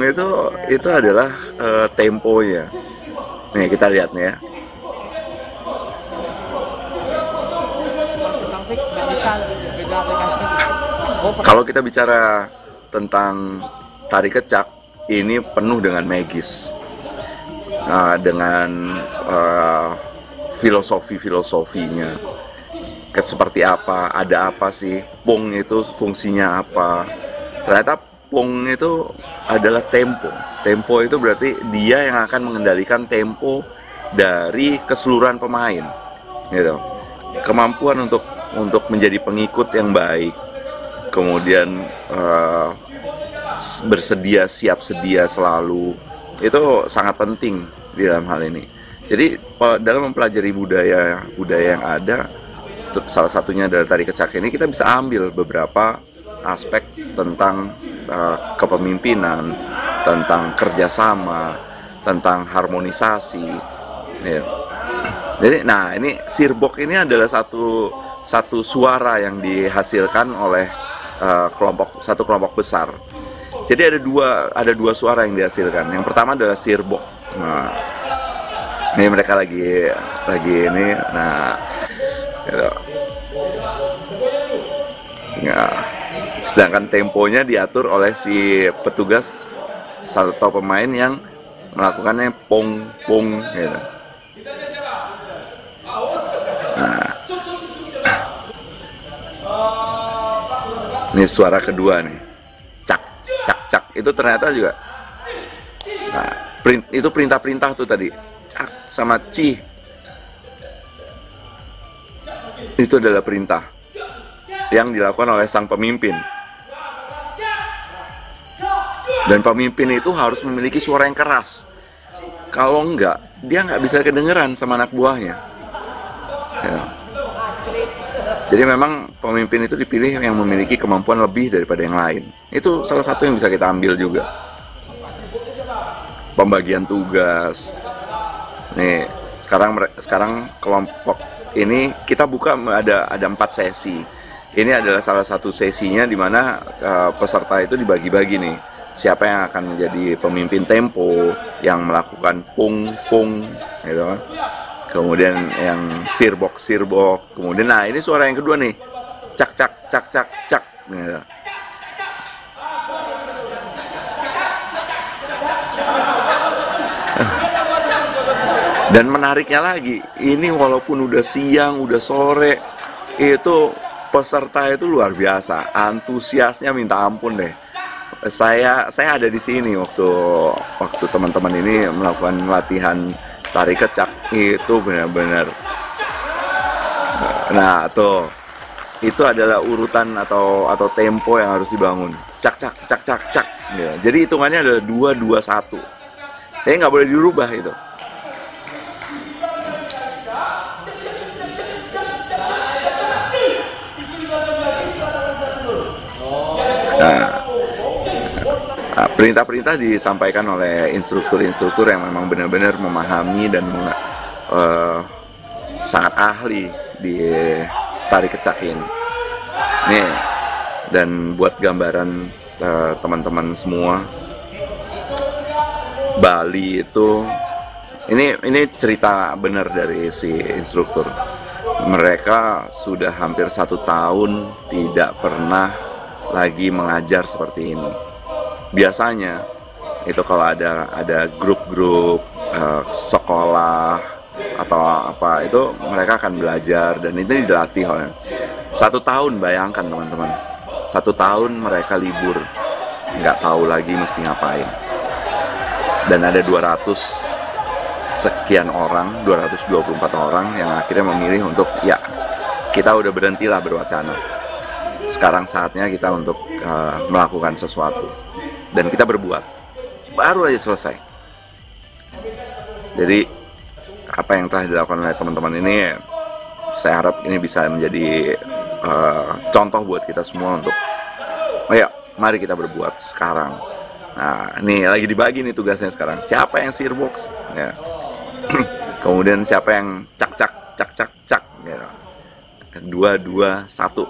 Speaker 3: itu adalah temponya. Nih kita lihat nih ya. Kalau kita bicara tentang tari kecak, ini penuh dengan magis, dengan filosofinya. Seperti apa, ada apa sih, pung itu fungsinya apa. Ternyata pung itu adalah tempo. Tempo itu berarti dia yang akan mengendalikan tempo dari keseluruhan pemain, gitu. Kemampuan untuk menjadi pengikut yang baik, kemudian bersedia, siap sedia selalu, itu sangat penting di dalam hal ini. Jadi dalam mempelajari budaya yang ada, salah satunya dari tari kecak ini, kita bisa ambil beberapa aspek tentang kepemimpinan, tentang kerjasama, tentang harmonisasi. Ya. Jadi, nah ini sirbok ini adalah satu suara yang dihasilkan oleh satu kelompok besar. Jadi ada dua suara yang dihasilkan. Yang pertama adalah sirbok. Nah, ini mereka lagi ini. Nah, gitu. Nah, sedangkan temponya diatur oleh si petugas atau pemain yang melakukannya pong gitu. Nah, ini suara kedua nih, cak itu ternyata juga. Nah, itu perintah-perintah tuh tadi, cak sama ci. Itu adalah perintah yang dilakukan oleh sang pemimpin. Dan pemimpin itu harus memiliki suara yang keras. Kalau enggak, dia nggak bisa kedengeran sama anak buahnya. Ya. Jadi memang pemimpin itu dipilih yang memiliki kemampuan lebih daripada yang lain. Itu salah satu yang bisa kita ambil juga. Pembagian tugas. Nih, sekarang kelompok ini kita buka ada 4 sesi. Ini adalah salah satu sesinya di mana peserta itu dibagi-bagi nih. Siapa yang akan menjadi pemimpin tempo, yang melakukan pung gitu kan. Kemudian yang sirbok. Kemudian nah ini suara yang kedua nih. Cak gitu. Dan menariknya lagi, ini walaupun udah siang, udah sore, itu peserta itu luar biasa, antusiasnya minta ampun deh. Saya ada di sini waktu teman-teman ini melakukan latihan tari kecak, itu benar-benar. Nah, tuh. Itu adalah urutan atau tempo yang harus dibangun. Cak. Ya, jadi hitungannya adalah 2-2-1. Jadi nggak boleh dirubah itu. Nah, perintah-perintah disampaikan oleh instruktur-instruktur yang memang benar-benar memahami dan sangat ahli di tari kecak ini. Nih, dan buat gambaran teman-teman semua, Bali itu ini cerita benar dari si instruktur. Mereka sudah hampir 1 tahun tidak pernah lagi mengajar seperti ini. Biasanya itu kalau ada grup-grup sekolah atau apa, itu mereka akan belajar dan itu dilatih oleh 1 tahun. Bayangkan teman-teman, 1 tahun mereka libur, nggak tahu lagi mesti ngapain. Dan ada 200 sekian orang, 224 orang yang akhirnya memilih untuk, ya kita udah berhentilah berwacana. Sekarang saatnya kita untuk melakukan sesuatu. Dan kita berbuat. Baru aja selesai. Jadi apa yang telah dilakukan oleh teman-teman ini, saya harap ini bisa menjadi contoh buat kita semua untuk, ayo mari kita berbuat sekarang. Nah, nih lagi dibagi nih tugasnya sekarang. Siapa yang sirbox? Ya. Kemudian siapa yang cak gitu. 2, 2, 1.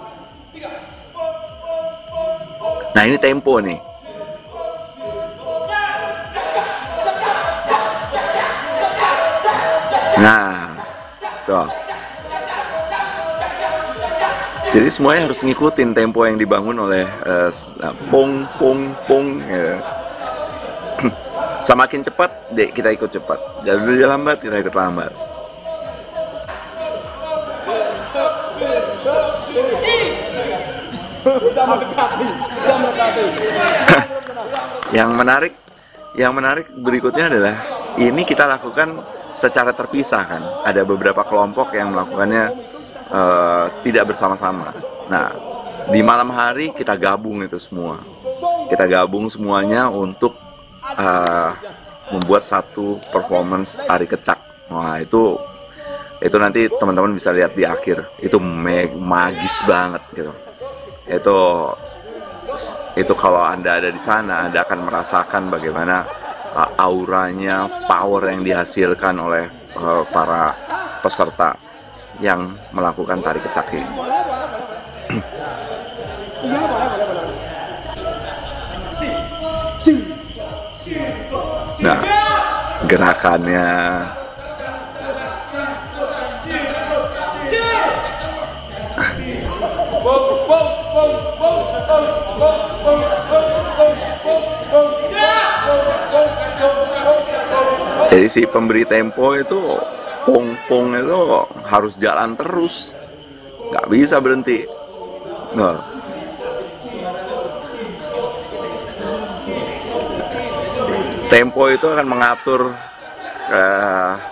Speaker 3: Nah, ini tempo nih. Nah, tuh. Jadi semuanya harus ngikutin tempo yang dibangun oleh pung gitu. Semakin cepat, kita ikut cepat. Jadi dia lambat, kita ikut lambat. Yang menarik berikutnya adalah ini kita lakukan secara terpisah kan. Ada beberapa kelompok yang melakukannya tidak bersama-sama. Nah, di malam hari kita gabung itu semua. Kita gabung semuanya untuk membuat satu performance tari kecak. Wah, itu nanti teman-teman bisa lihat di akhir. Itu magis banget gitu. Itu kalau Anda ada di sana, Anda akan merasakan bagaimana auranya, power yang dihasilkan oleh para peserta yang melakukan tari kecak ini. Nah, gerakannya jadi si pemberi tempo itu pung itu harus jalan terus, nggak bisa berhenti. Nah, tempo itu akan mengatur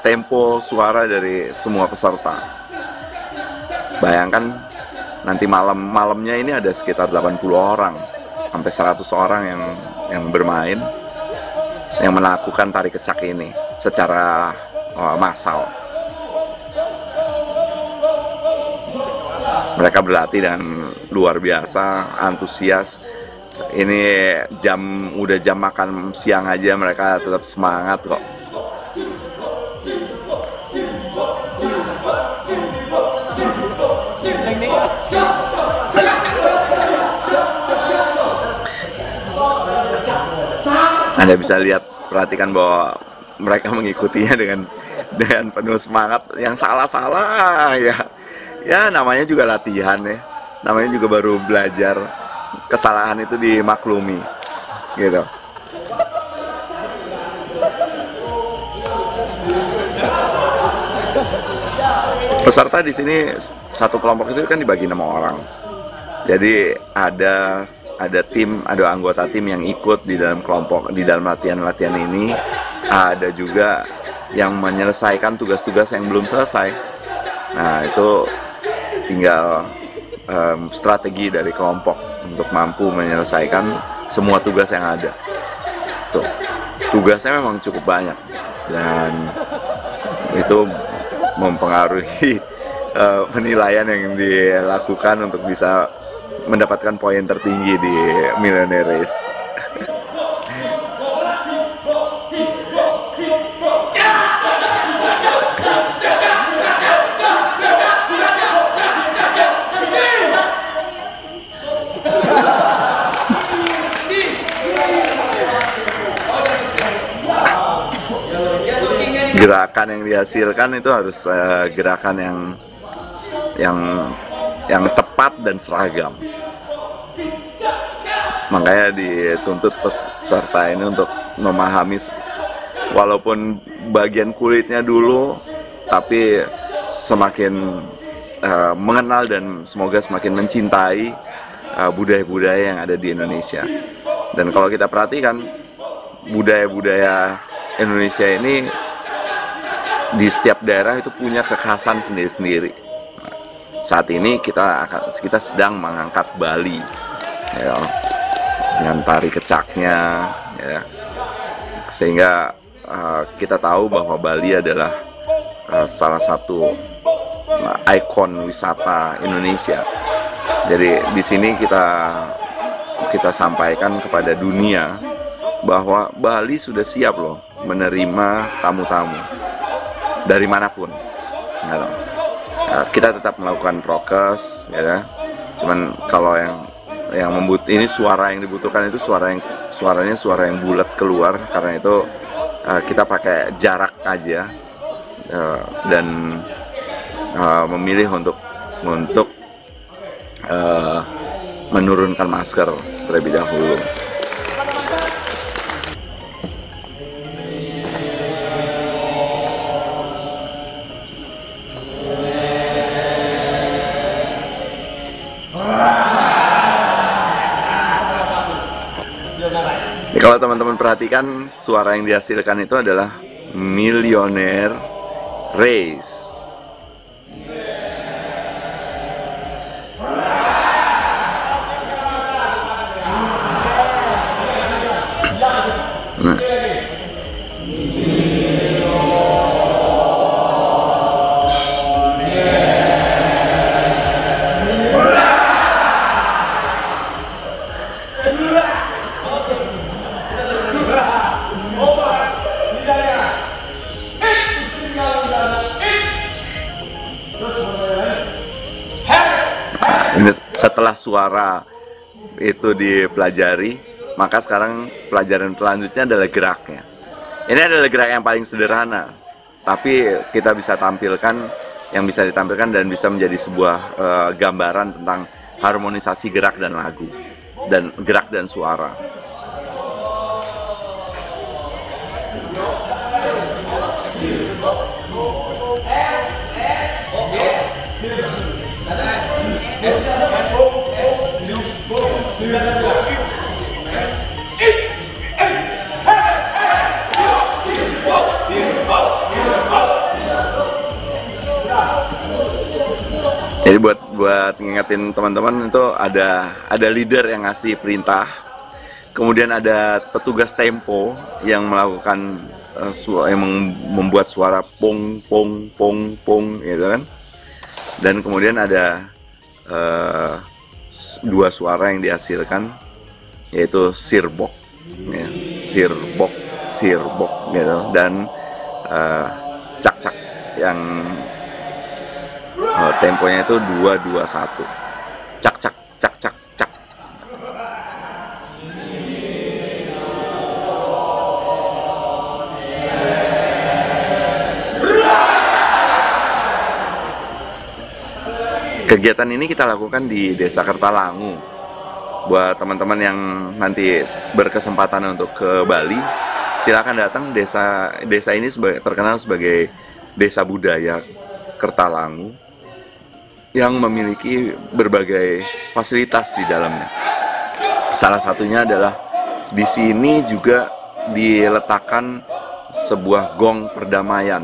Speaker 3: tempo suara dari semua peserta. Bayangkan nanti malamnya ini ada sekitar 80 orang sampai 100 orang yang bermain, yang melakukan tari kecak ini secara massal. Mereka berlatih dan luar biasa, antusias. Ini udah jam makan siang aja mereka tetap semangat kok. Anda bisa lihat, perhatikan bahwa mereka mengikutinya dengan penuh semangat. Yang salah-salah ya namanya juga latihan ya, namanya juga baru belajar. Kesalahan itu dimaklumi gitu. Peserta di sini satu kelompok itu kan dibagi 6 orang. Jadi ada anggota tim yang ikut di dalam kelompok, di dalam latihan ini. Ada juga yang menyelesaikan tugas-tugas yang belum selesai. Nah, itu tinggal strategi dari kelompok untuk mampu menyelesaikan semua tugas yang ada. Tuh, tugasnya memang cukup banyak dan itu mempengaruhi penilaian yang dilakukan untuk bisa mendapatkan poin tertinggi di Millionaire Race. gerakan yang dihasilkan itu harus gerakan yang tepat dan seragam. Makanya dituntut peserta ini untuk memahami, walaupun bagian kulitnya dulu, tapi semakin mengenal dan semoga semakin mencintai budaya-budaya yang ada di Indonesia. Dan kalau kita perhatikan, budaya-budaya Indonesia ini di setiap daerah itu punya kekhasan sendiri-sendiri. Saat ini kita sedang mengangkat Bali, ya, dengan tari kecaknya, ya, sehingga kita tahu bahwa Bali adalah salah satu ikon wisata Indonesia. Jadi di sini kita sampaikan kepada dunia bahwa Bali sudah siap loh menerima tamu-tamu dari manapun. Kita tetap melakukan prokes, ya. Cuman kalau yang ini suara yang dibutuhkan itu suaranya suara yang bulat keluar, karena itu kita pakai jarak aja dan memilih untuk menurunkan masker terlebih dahulu. Kalau teman-teman perhatikan, suara yang dihasilkan itu adalah Millionaire Race. Nah. Setelah suara itu dipelajari, maka sekarang pelajaran selanjutnya adalah geraknya. Ini adalah gerak yang paling sederhana, tapi kita bisa tampilkan, yang bisa ditampilkan dan bisa menjadi sebuah gambaran tentang harmonisasi gerak dan lagu, dan gerak dan suara. Jadi buat ngingetin teman-teman, itu ada leader yang ngasih perintah, kemudian ada petugas tempo yang melakukan yang membuat suara pong pong pong pong, gitu kan. Dan kemudian ada dua suara yang dihasilkan, yaitu sirbok, ya, sirbok gitu, dan cak-cak yang temponya itu 2-2-1, cak-cak cak-cak cak. Kegiatan ini kita lakukan di Desa Kertalangu. Buat teman-teman yang nanti berkesempatan untuk ke Bali, silakan datang. Desa ini terkenal sebagai desa budaya Kertalangu yang memiliki berbagai fasilitas di dalamnya. Salah satunya adalah di sini juga diletakkan sebuah gong perdamaian,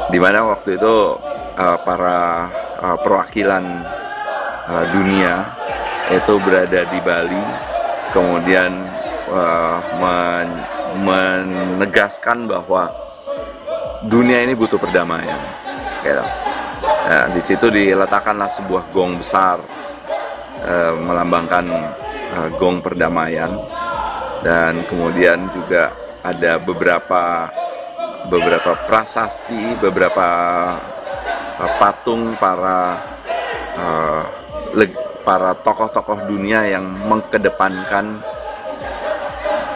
Speaker 3: di mana waktu itu para perwakilan dunia itu berada di Bali, kemudian menegaskan bahwa dunia ini butuh perdamaian, gitu. Nah, di situ diletakkanlah sebuah gong besar melambangkan gong perdamaian, dan kemudian juga ada beberapa prasasti, beberapa patung para tokoh-tokoh dunia yang mengkedepankan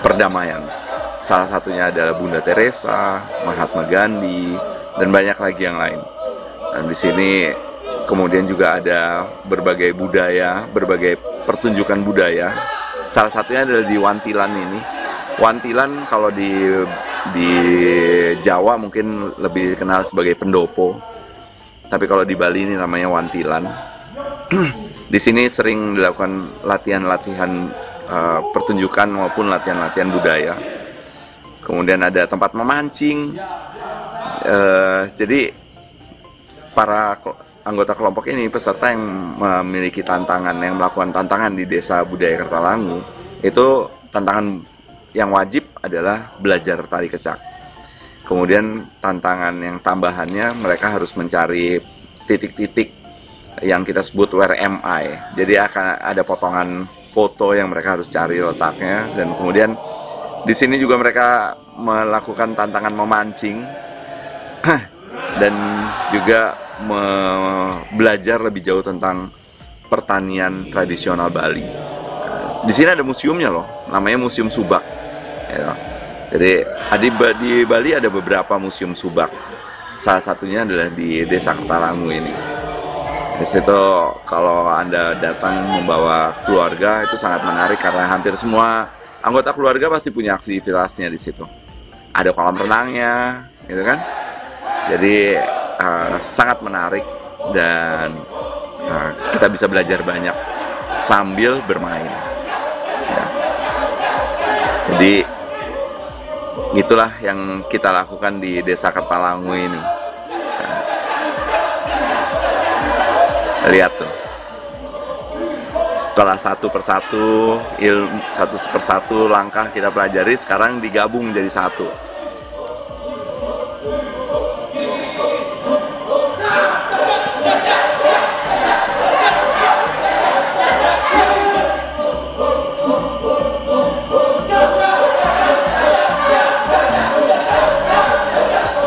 Speaker 3: perdamaian. Salah satunya adalah Bunda Teresa, Mahatma Gandhi, dan banyak lagi yang lain. Dan di sini kemudian juga ada berbagai budaya, berbagai pertunjukan budaya. Salah satunya adalah di Wantilan ini. Wantilan kalau di Jawa mungkin lebih dikenal sebagai pendopo. Tapi kalau di Bali ini namanya Wantilan. Di sini sering dilakukan latihan-latihan pertunjukan maupun latihan-latihan budaya. Kemudian ada tempat memancing. Jadi para anggota kelompok ini, peserta yang memiliki tantangan, yang melakukan tantangan di Desa Budaya Kertalangu, itu tantangan yang wajib adalah belajar tari kecak. Kemudian tantangan yang tambahannya, mereka harus mencari titik-titik yang kita sebut where am I. Jadi akan ada potongan foto yang mereka harus cari letaknya, dan kemudian di sini juga mereka melakukan tantangan memancing dan juga belajar lebih jauh tentang pertanian tradisional Bali. Di sini ada museumnya loh, namanya Museum Subak. Ya. Jadi di Bali ada beberapa museum subak. Salah satunya adalah di Desa Kertalangu ini. Di situ kalau Anda datang membawa keluarga itu sangat menarik karena hampir semua anggota keluarga pasti punya aktivitasnya di situ. Ada kolam renangnya, gitu kan? Jadi sangat menarik dan kita bisa belajar banyak sambil bermain. Ya. Jadi itulah yang kita lakukan di Desa Kertalangu ini. Lihat tuh. Setelah satu persatu langkah kita pelajari, sekarang digabung jadi satu.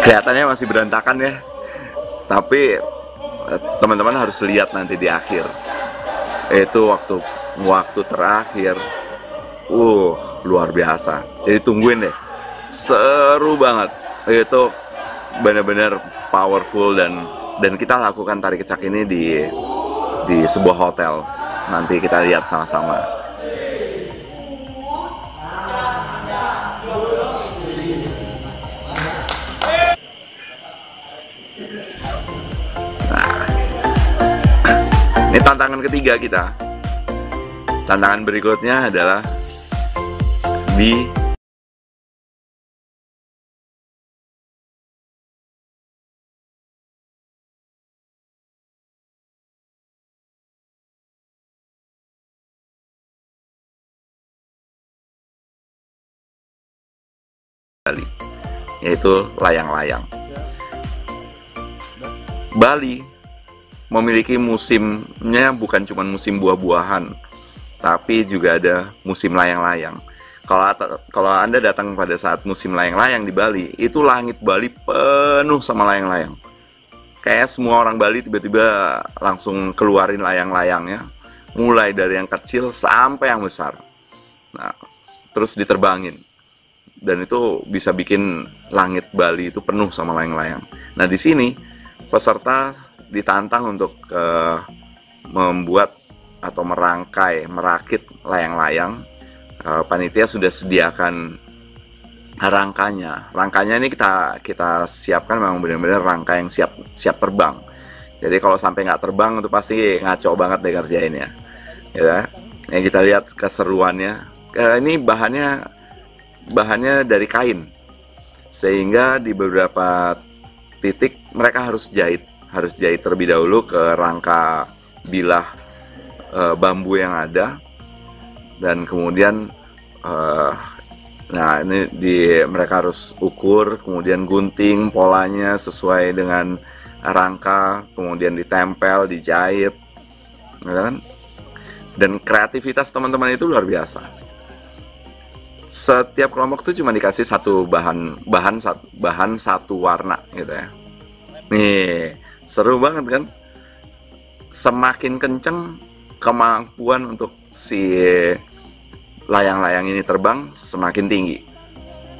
Speaker 3: Kelihatannya masih berantakan ya, tapi teman-teman harus lihat nanti di akhir. Itu waktu terakhir, luar biasa. Jadi tungguin deh, seru banget. Itu benar-benar powerful dan kita lakukan tari kecak ini di sebuah hotel. Nanti kita lihat sama-sama. Ini tantangan ketiga kita. Tantangan berikutnya adalah di Bali, yaitu layang-layang. Bali memiliki musimnya bukan cuma musim buah-buahan, tapi juga ada musim layang-layang. Kalau Anda datang pada saat musim layang-layang di Bali, itu langit Bali penuh sama layang-layang. Kayak semua orang Bali tiba-tiba langsung keluarin layang-layangnya, mulai dari yang kecil sampai yang besar. Nah, terus diterbangin. Dan itu bisa bikin langit Bali itu penuh sama layang-layang. Nah, di sini peserta ditantang untuk membuat atau merakit layang-layang. Panitia sudah sediakan rangkanya. Rangkanya ini kita siapkan memang benar-benar rangka yang siap terbang. Jadi kalau sampai nggak terbang itu pasti ngaco banget deh kerjainnya. Ya, yang kita lihat keseruannya. Ini bahannya dari kain, sehingga di beberapa titik mereka harus jahit terlebih dahulu ke rangka bilah bambu yang ada, dan kemudian nah ini mereka harus ukur, kemudian gunting polanya sesuai dengan rangka, kemudian ditempel, dijahit, kan? Dan kreativitas teman-teman itu luar biasa. Setiap kelompok itu cuma dikasih satu bahan satu warna gitu ya. Nih, seru banget kan? Semakin kenceng kemampuan untuk si layang-layang ini terbang, semakin tinggi.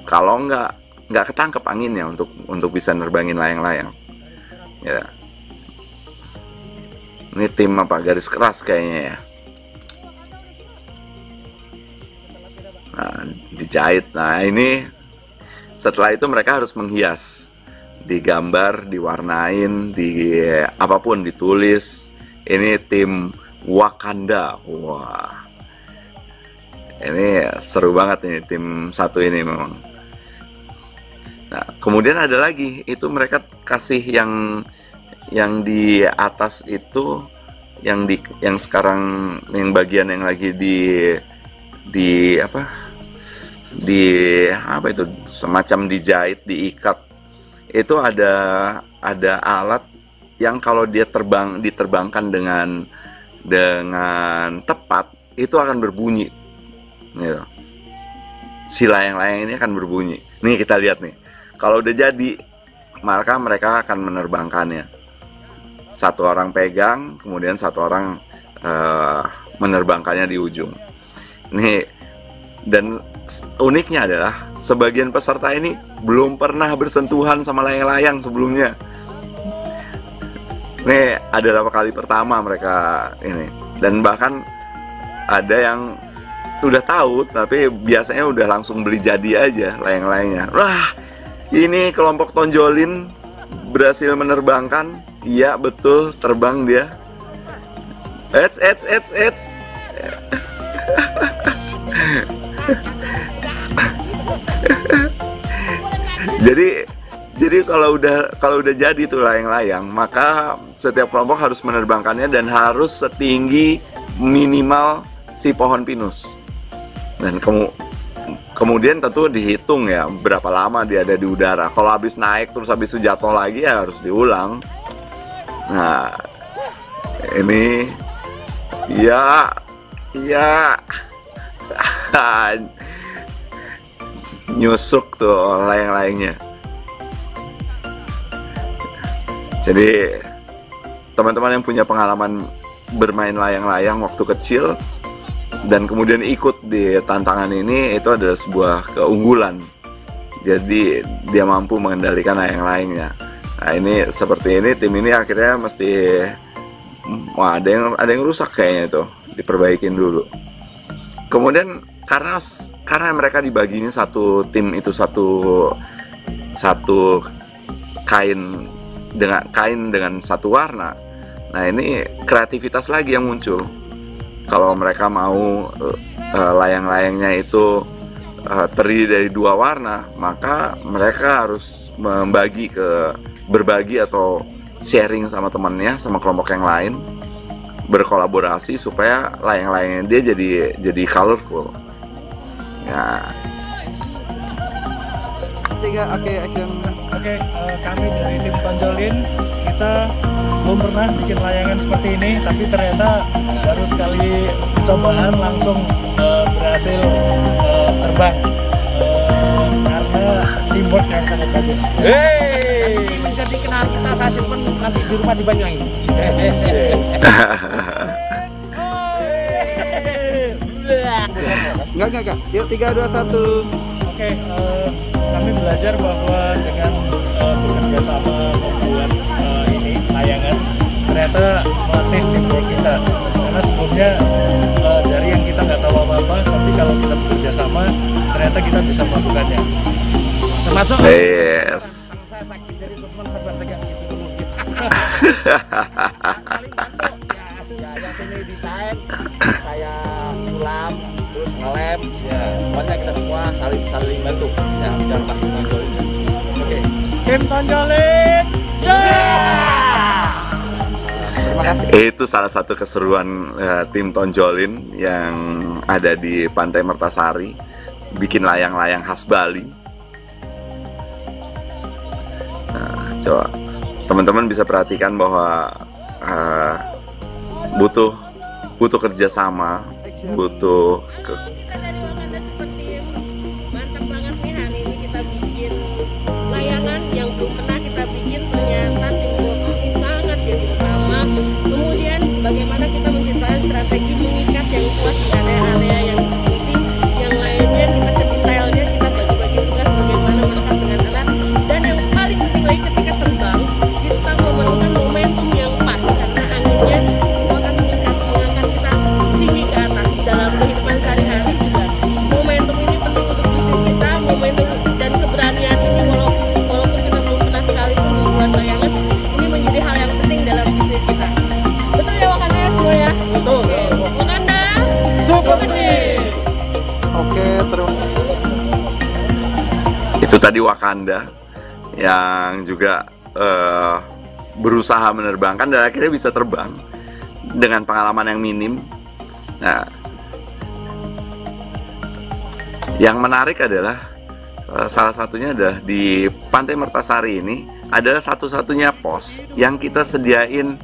Speaker 3: Kalau nggak ketangkep anginnya untuk bisa nerbangin layang-layang. Ya. Ini tim apa? Garis keras kayaknya ya. Nah, dijahit. Nah, ini setelah itu mereka harus menghias, digambar, diwarnain, apapun ditulis. Ini tim Wakanda. Wah. Ini seru banget ini tim satu ini memang. Nah, kemudian ada lagi, itu mereka kasih yang di atas itu, yang sekarang yang bagian yang lagi di apa itu, semacam dijahit, diikat. Itu ada alat yang kalau dia diterbangkan dengan tepat, itu akan berbunyi. Gitu. Si layang-layang ini akan berbunyi. Nih kita lihat nih. Kalau udah jadi, maka mereka akan menerbangkannya. Satu orang pegang, kemudian satu orang menerbangkannya di ujung. Nih, dan uniknya adalah sebagian peserta ini belum pernah bersentuhan sama layang-layang sebelumnya. Nih adalah kali pertama mereka ini. Dan bahkan ada yang udah tahu, tapi biasanya udah langsung beli jadi aja layang-layangnya. Wah, ini kelompok tonjolin berhasil menerbangkan. Iya betul, terbang dia. Eits. Jadi kalau udah jadi tuh layang-layang, maka setiap kelompok harus menerbangkannya dan harus setinggi minimal si pohon pinus. Dan kemudian tentu dihitung ya berapa lama dia ada di udara. Kalau habis naik terus habis itu jatuh lagi ya harus diulang. Nah, ini ya nyusuk tuh layang-layangnya. Jadi teman-teman yang punya pengalaman bermain layang-layang waktu kecil dan kemudian ikut di tantangan ini, itu adalah sebuah keunggulan. Jadi dia mampu mengendalikan layang-layangnya. Nah ini seperti ini, tim ini akhirnya mesti ada yang rusak kayaknya, itu diperbaikin dulu. Kemudian karena mereka dibaginya satu tim itu satu kain dengan satu warna. Nah ini kreativitas lagi yang muncul. Kalau mereka mau layang-layangnya itu terdiri dari dua warna, maka mereka harus berbagi atau sharing sama temannya, sama kelompok yang lain, berkolaborasi supaya layang-layangnya dia jadi colorful. Ya.
Speaker 10: Action. Kami dari tim Tonjolin, kita belum pernah bikin layangan seperti ini, tapi ternyata baru sekali percobaan langsung berhasil terbang karena teamwork yang sangat bagus.
Speaker 7: Ini menjadi kenal kita saat pun nanti di rumah di Banyuwangi.
Speaker 10: Enggak. Yuk 3, 2, 1. Kami belajar bahwa dengan bekerja sama membuat ini layangan ternyata melatih teamwork kita. Karena sebelumnya dari yang kita nggak tahu apa-apa, tapi kalau kita bekerja sama ternyata kita bisa melakukannya.
Speaker 7: Termasuk
Speaker 3: yes.
Speaker 7: saya sakit dari teman sabar segan gitu dulu. Saling bantu ya yang sini desain, saya sulam, terus ngelem, ya pokoknya kita semua saling bantu. Ya udah Pak Tonjolin. Oke.
Speaker 10: Tim Tonjolin.
Speaker 7: Terima kasih.
Speaker 3: Itu salah satu keseruan tim Tonjolin yang ada di Pantai Mertasari, bikin layang-layang khas Bali. Nah, coba teman-teman bisa perhatikan bahwa butuh kerjasama, butuh
Speaker 6: kita dari Wakanda seperti mantap banget nih, hari ini kita bikin layangan yang belum pernah kita bikin. Ternyata teamwork ini sangat jadi utama. Kemudian bagaimana kita menciptakan strategi mengikat yang kuat di area-area yang penting, yang lainnya kita ke detailnya, kita bagi-bagi tugas
Speaker 3: tadi Wakanda yang juga berusaha menerbangkan dan akhirnya bisa terbang dengan pengalaman yang minim. Nah, yang menarik adalah salah satunya adalah di Pantai Mertasari ini adalah satu-satunya pos yang kita sediain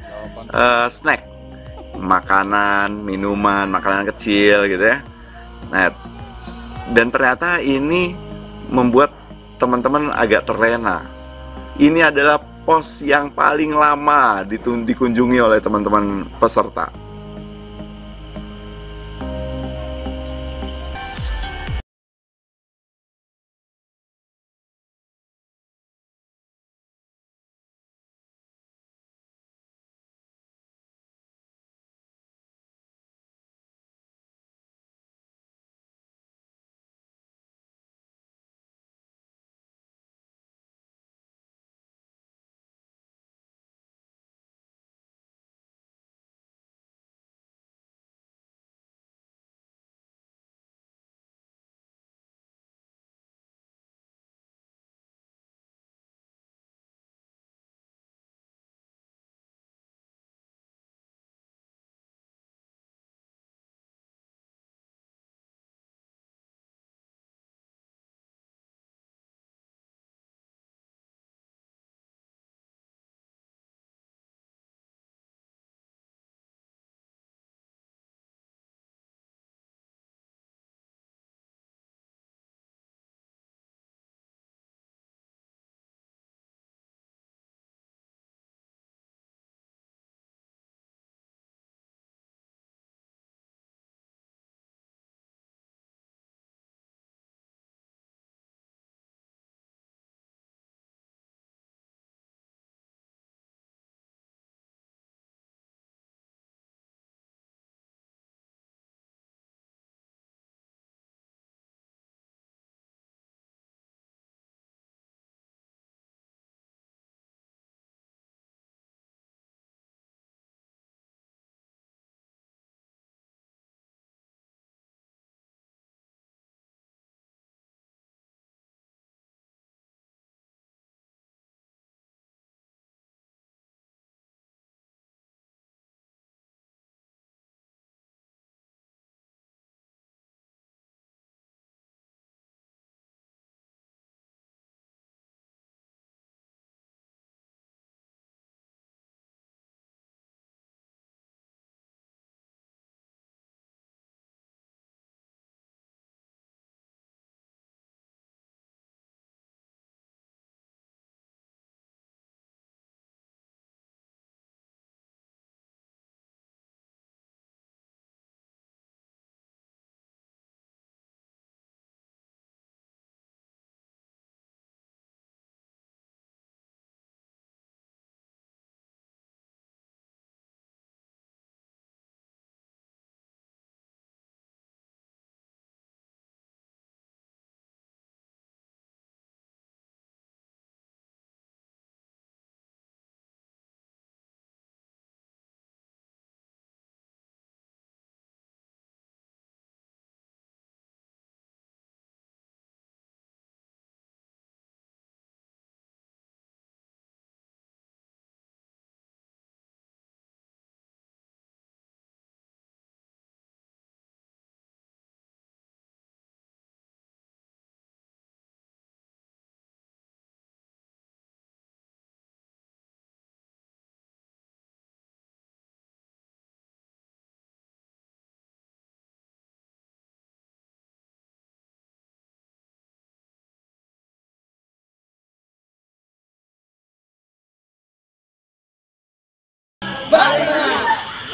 Speaker 3: snack, makanan, minuman, makanan kecil gitu ya. Nah, dan ternyata ini membuat teman-teman agak terlena. Ini adalah pos yang paling lama dikunjungi oleh teman-teman peserta.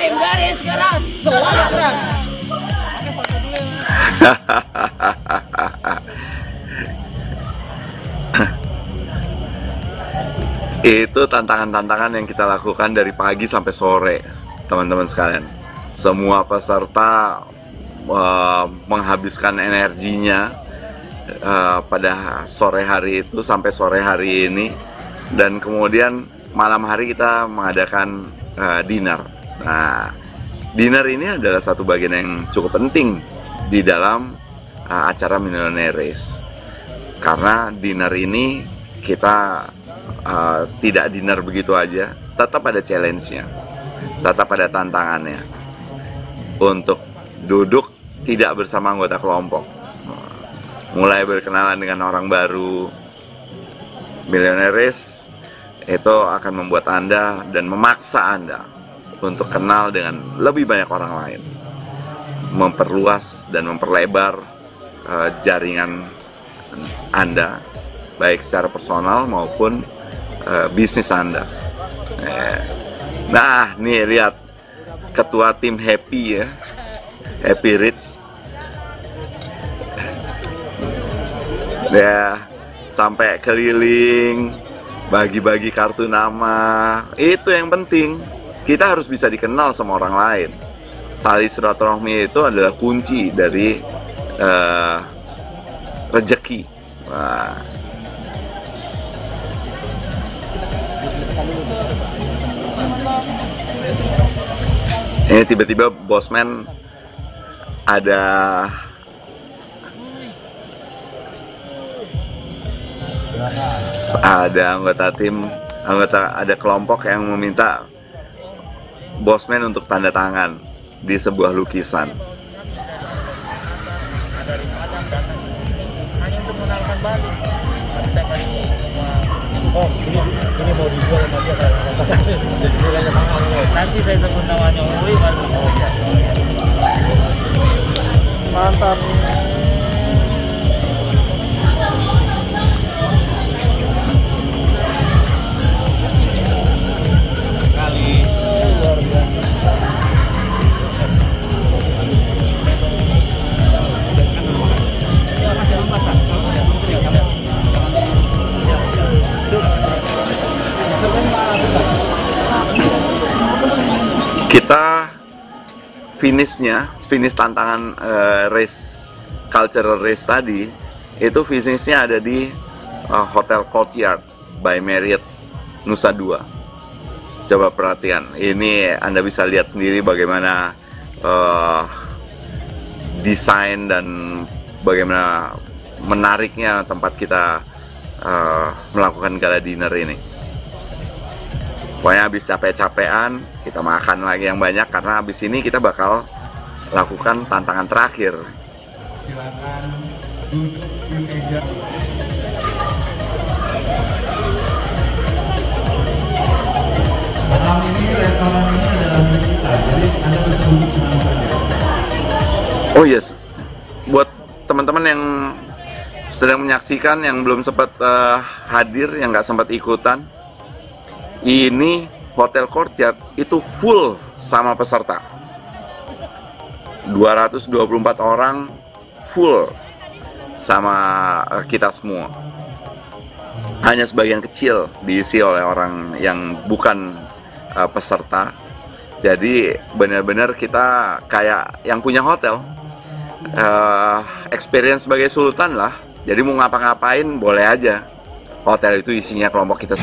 Speaker 11: Tim garis keras, suara keras.
Speaker 3: Itu tantangan-tantangan yang kita lakukan dari pagi sampai sore, teman-teman sekalian. Semua peserta menghabiskan energinya pada sore hari itu sampai sore hari ini, dan kemudian malam hari kita mengadakan dinner. Nah, dinner ini adalah satu bagian yang cukup penting di dalam acara Millionaire Race. Karena dinner ini kita tidak dinner begitu aja, tetap ada challenge-nya, tetap ada tantangannya untuk duduk tidak bersama anggota kelompok, mulai berkenalan dengan orang baru. Millionaire Race itu akan membuat Anda dan memaksa Anda untuk kenal dengan lebih banyak orang lain, memperluas dan memperlebar jaringan Anda, baik secara personal maupun bisnis Anda. Nah, nih lihat ketua tim Happy ya, Happy Rich. Ya, sampai keliling, bagi-bagi kartu nama. Itu yang penting. Kita harus bisa dikenal sama orang lain. Tali silaturahmi itu adalah kunci dari rezeki. Wah. Ini tiba-tiba Bosman ada anggota tim, ada kelompok yang meminta Bosman untuk tanda tangan di sebuah lukisan.
Speaker 10: Hanya untuk mengenalkan Bali. Saya kasih semua. Ini mau dijual sama dia kan? Jadi nilainya mahal. Nanti saya sebut namanya Uri baru. Mantap.
Speaker 3: Kita finish tantangan race, cultural race tadi, itu finishnya ada di Hotel Courtyard by Marriott Nusa Dua. Coba perhatian, ini Anda bisa lihat sendiri bagaimana desain dan bagaimana menariknya tempat kita melakukan gala dinner ini. Pokoknya habis capek-capean, kita makan lagi yang banyak karena habis ini kita bakal lakukan tantangan terakhir.
Speaker 4: Silakan duduk di meja.
Speaker 2: Malam ini restoran ini adalah milik kita, jadi Anda bisa duduk di mana saja.
Speaker 3: Oh yes, buat teman-teman yang sedang menyaksikan, yang belum sempat hadir, yang nggak sempat ikutan, ini Hotel Courtyard itu full sama peserta. 224 orang full sama kita semua. Hanya sebagian kecil diisi oleh orang yang bukan peserta. Jadi benar-benar kita kayak yang punya hotel, experience sebagai sultan lah. Jadi mau ngapa-ngapain boleh aja. Hotel itu isinya kelompok kita.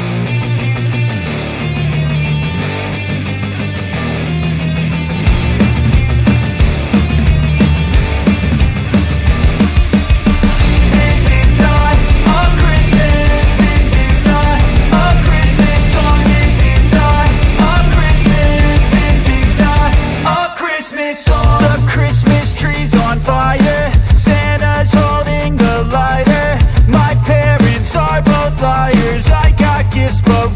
Speaker 8: But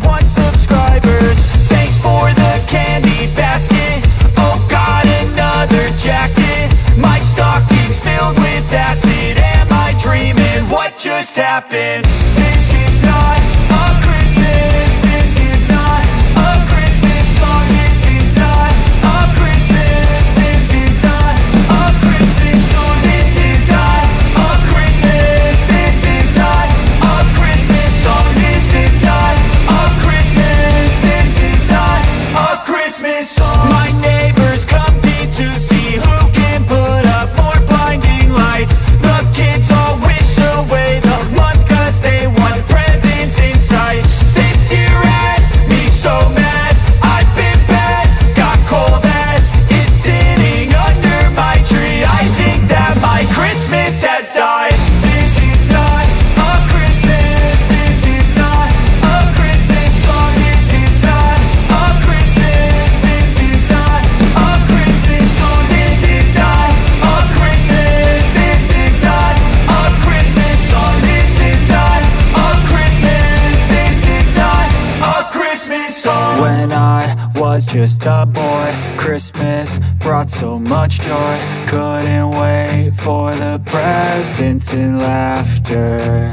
Speaker 8: was just a boy. Christmas brought so much joy. Couldn't wait for the presents and laughter.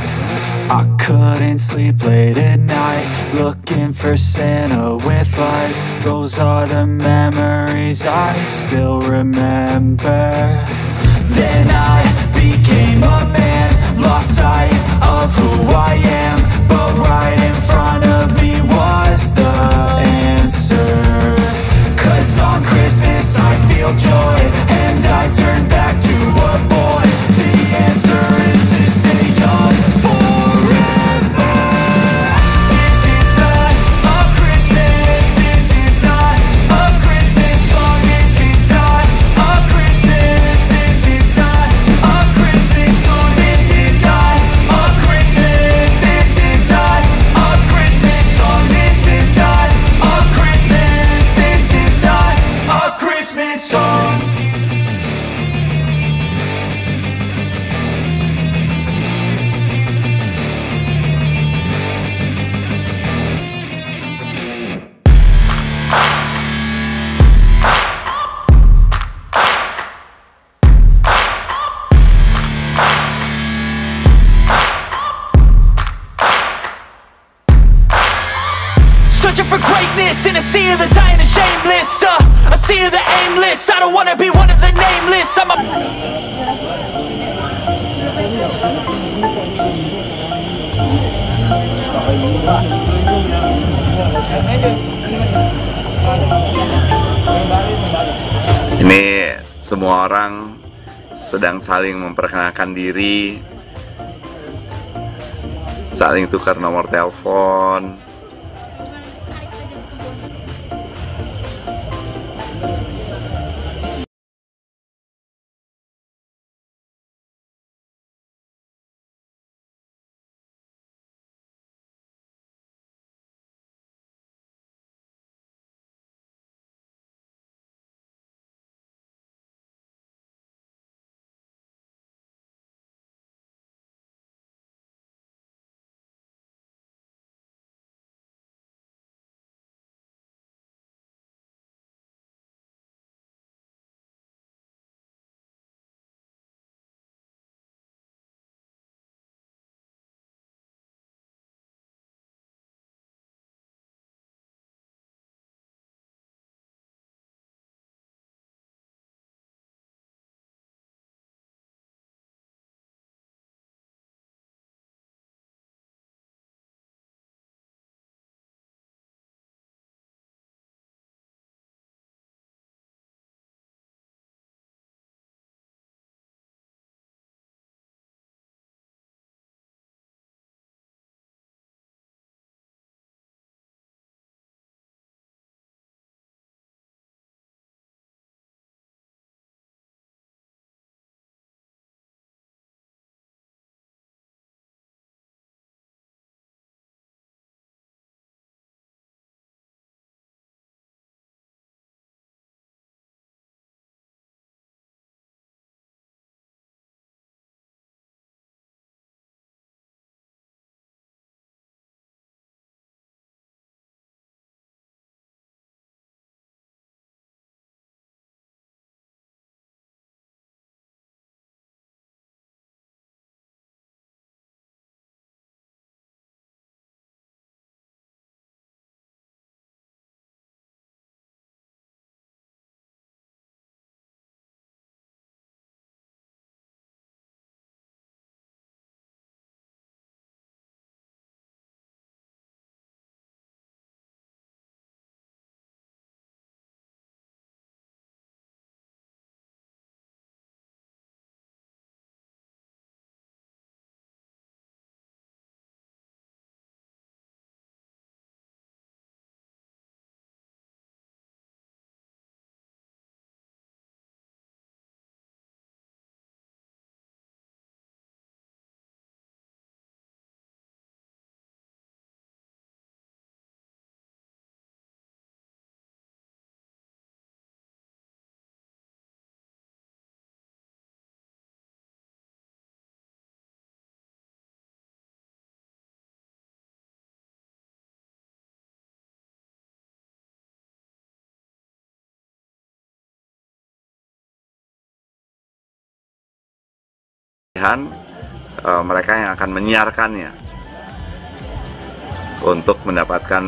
Speaker 8: I couldn't sleep late at night, looking for Santa with lights. Those are the memories I still remember. Then I became a man, lost sight of who I am, but right in front of me was the answer. 'Cause on Christmas I feel joy, and I turn back to a boy. The answer is to stay young forever. This is not a Christmas, this is not a Christmas song, this is not a Christmas, this is not a Christmas song, this is not a Christmas, this is not a Christmas song, this is not a Christmas, this is not a Christmas song. Searching for greatness in a sea of the dying and shameless, a sea of the aimless. I don't wanna be one of the nameless. I'm a
Speaker 3: Ini semua orang sedang saling memperkenalkan diri, saling tukar nomor telepon. pelatihan mereka yang akan menyiarkannya untuk mendapatkan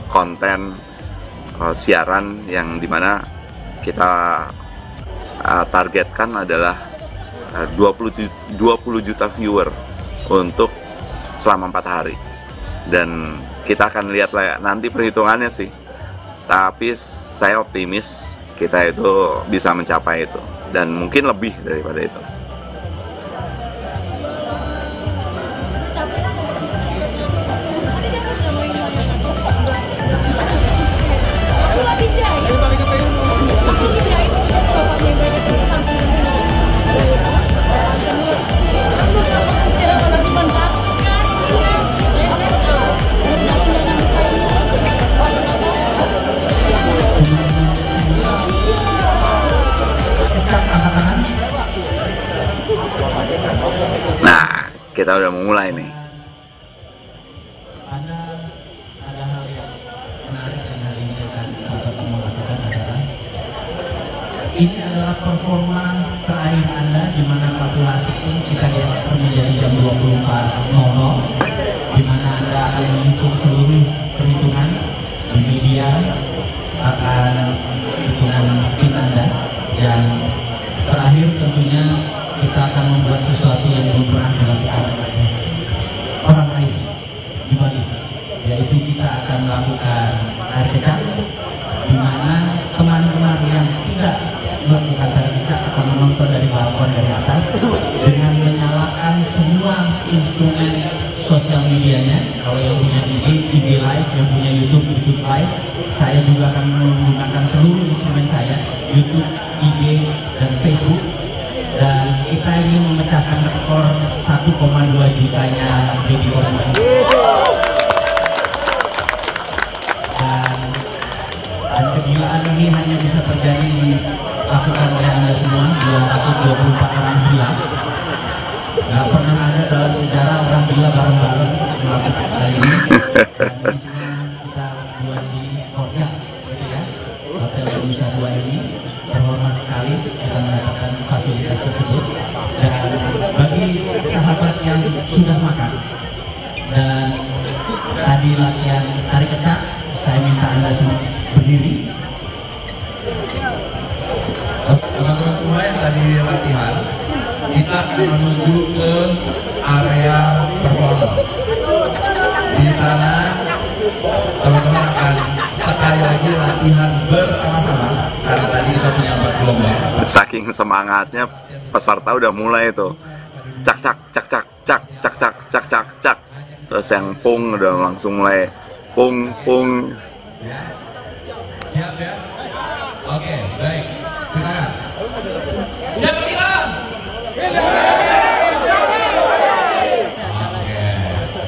Speaker 3: konten siaran yang dimana kita targetkan adalah 20 juta viewer untuk selama 4 hari. Dan kita akan lihat lah nanti perhitungannya sih, tapi saya optimis kita itu bisa mencapai itu dan mungkin lebih daripada itu. Nah, kita udah memulai nih.
Speaker 2: Ada hal yang menarik yang hari ini akan sahabat semua lakukan adalah ini adalah performa terakhir Anda di mana kalkulasi pun kita geser menjadi jam 24.00 di mana Anda akan menghitung seluruh perhitungan di media akan hitungan tim Anda, dan terakhir tentunya kita akan membuat sesuatu yang belum pernah dilakukan oleh orang lain di Bali, yaitu kita akan melakukan tarik kecak, di mana teman-teman yang tidak melakukan tarik kecak akan menonton dari balkon dari atas dengan menyalakan semua instrumen sosial medianya. Kalau yang punya IG Live, yang punya YouTube Live, saya juga akan menggunakan seluruh instrumen saya, YouTube, IG, dan Facebook. Dan kita ingin memecahkan rekor 1,2 jutanya Deddy Corbuzier. Dan kegilaan ini hanya bisa terjadi dilakukan oleh Anda semua, 224 orang gila. Nggak pernah ada dalam sejarah orang gila bareng-bareng melakukan hal ini. Dan ini semua kita buat di Korea, gitu ya, Hotel Nusa Dua ini. Terhormat sekali kita mendapatkan fasilitas tersebut. Dan bagi sahabat yang sudah makan dan tadi latihan tarik kecak, saya minta Anda semua berdiri.
Speaker 12: Teman-teman semua yang tadi latihan, kita akan menuju ke area performance. Di sana teman-teman akan sekali lagi latihan bersama-sama karena tadi kita punya 4 gelombang.
Speaker 3: Saking semangatnya peserta udah mulai itu cak cak cak cak cak cak cak cak cak cak, terus yang pung udah langsung mulai pung pung.
Speaker 12: Siap ya? Oke, baik, silakan. Siapa kita?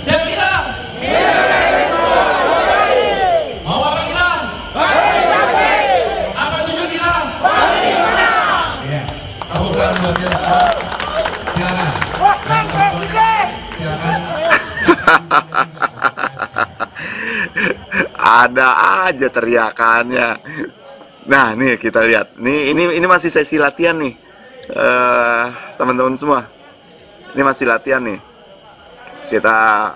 Speaker 12: Siap kita? Mau apa kita? Apa tujuan kita? Yes. Bukan buat kita semua. Silakan. Silakan.
Speaker 3: Ada aja teriakannya. Nah, nih kita lihat. Nih ini masih sesi latihan nih. Teman-teman semua. Ini masih latihan nih. Kita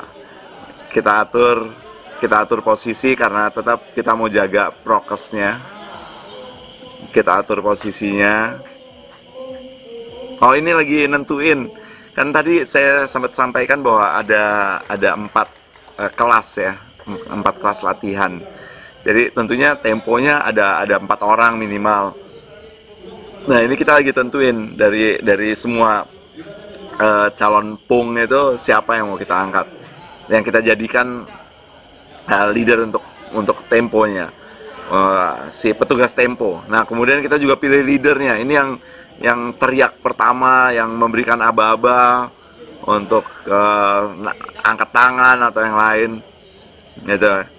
Speaker 3: atur posisi karena tetap kita mau jaga prokesnya. Kita atur posisinya. Oh, ini lagi nentuin. Kan tadi saya sempat sampaikan bahwa ada 4 kelas ya, 4 kelas latihan. Jadi tentunya temponya ada 4 orang minimal. Nah, ini kita lagi tentuin dari semua calon pung itu siapa yang mau kita angkat, yang kita jadikan leader untuk temponya, si petugas tempo. Nah, kemudian kita juga pilih leadernya. Ini yang teriak pertama, yang memberikan aba-aba untuk angkat tangan atau yang lain, gitu.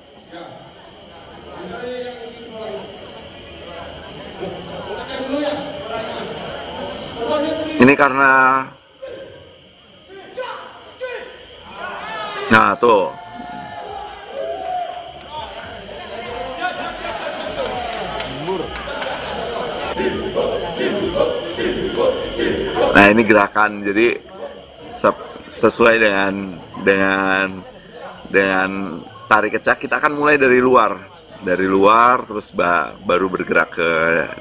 Speaker 3: Ini karena, nah tuh, nah Nah ini gerakan, jadi sesuai dengan tarik kecak, kita akan mulai dari luar, terus baru bergerak ke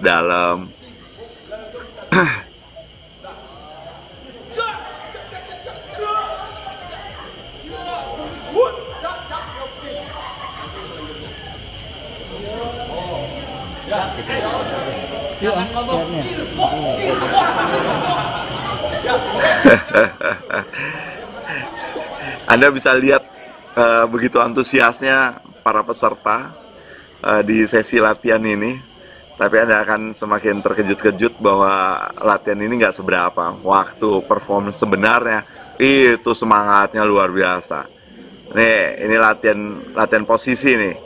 Speaker 3: dalam. Anda bisa lihat begitu antusiasnya para peserta di sesi latihan ini, tapi Anda akan semakin terkejut-kejut bahwa latihan ini nggak seberapa. Waktu performance sebenarnya itu semangatnya luar biasa. Nih, ini latihan posisi nih.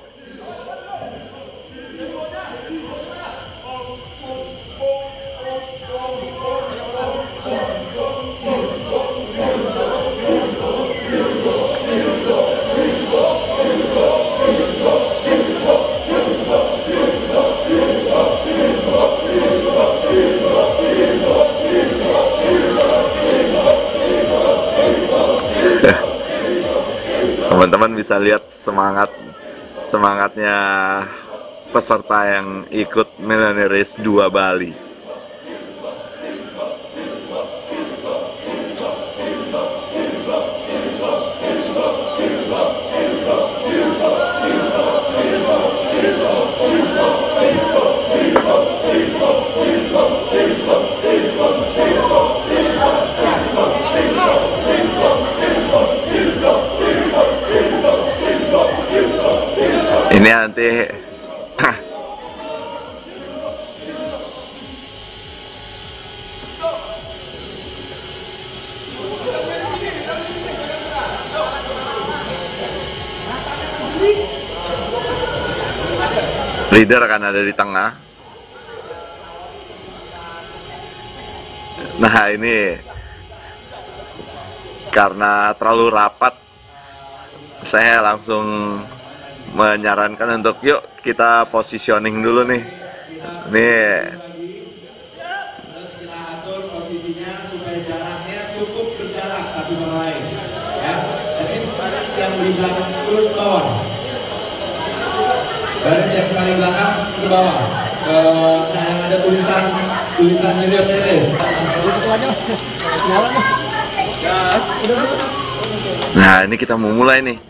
Speaker 3: Teman-teman bisa lihat semangatnya peserta yang ikut Millionaire Race 2 Bali. Ini nanti leader akan ada di tengah. Nah ini karena terlalu rapat, saya langsung menyarankan untuk yuk kita positioning dulu nih. Nih.
Speaker 12: Terus kita atur posisinya supaya jaraknya cukup berjarak satu sama lain. Ya. Jadi baris yang di belakang turun ke bawah. Baris yang paling belakang ke bawah. Nah yang ada tulisan Millionaire Race.
Speaker 3: Nah ini kita mau mulai nih.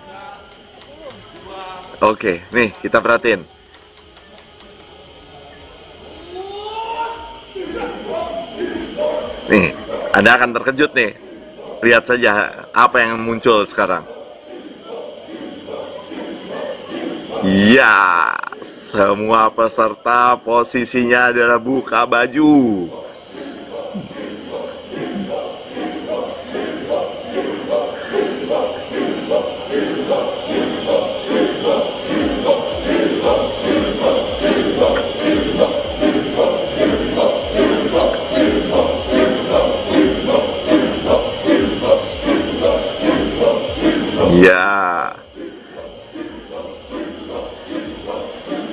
Speaker 3: Oke, nih kita perhatiin. Nih, Anda akan terkejut nih. Lihat saja apa yang muncul sekarang. Ya, semua peserta posisinya adalah buka baju. Ya,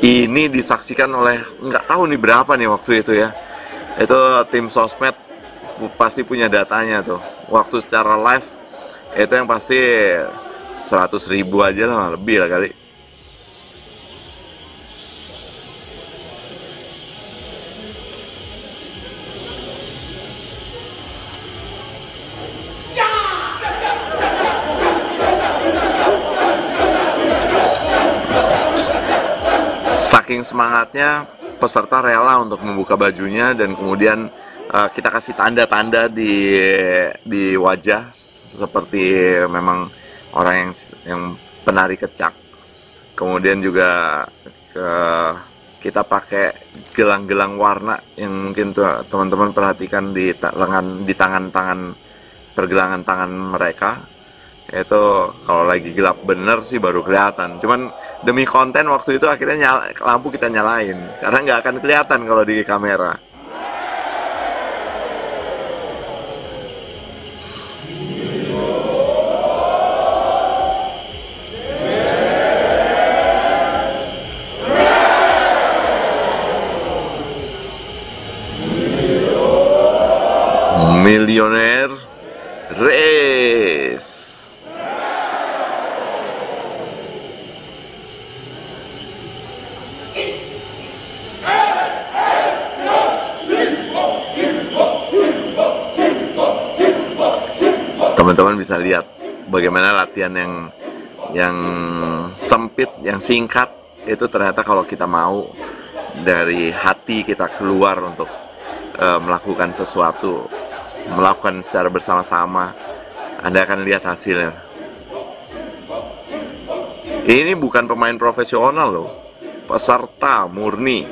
Speaker 3: ini disaksikan oleh nggak tahu nih berapa nih waktu itu ya. Itu tim sosmed pasti punya datanya tuh. Waktu secara live itu yang pasti 100.000 aja lah, lebih lah kali. Saking semangatnya, peserta rela untuk membuka bajunya dan kemudian kita kasih tanda-tanda di wajah seperti memang orang yang penari kecak. Kemudian juga kita pakai gelang-gelang warna yang mungkin teman-teman perhatikan di tangan-tangan pergelangan tangan mereka. Itu kalau lagi gelap bener sih baru kelihatan. Cuman demi konten waktu itu akhirnya lampu kita nyalain karena nggak akan kelihatan kalau di kamera. teman-teman bisa lihat bagaimana latihan yang sempit, yang singkat itu ternyata kalau kita mau dari hati kita keluar untuk melakukan sesuatu, melakukan secara bersama-sama, Anda akan lihat hasilnya. Ini bukan pemain profesional loh, peserta murni,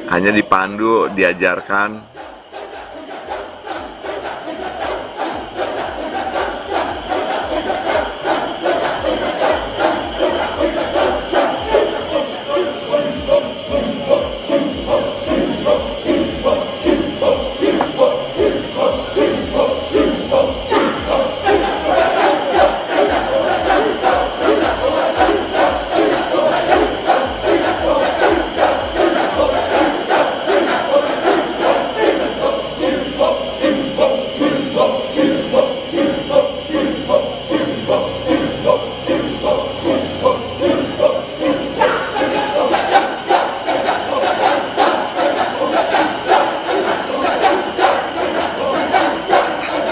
Speaker 3: hanya dipandu, diajarkan.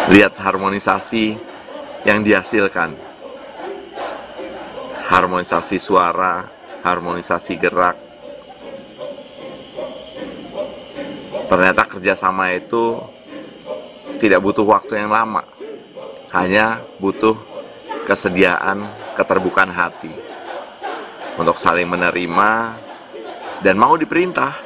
Speaker 3: Lihat harmonisasi yang dihasilkan, harmonisasi suara, harmonisasi gerak. Ternyata kerjasama itu tidak butuh waktu yang lama, hanya butuh kesediaan, keterbukaan hati untuk saling menerima dan mau diperintah.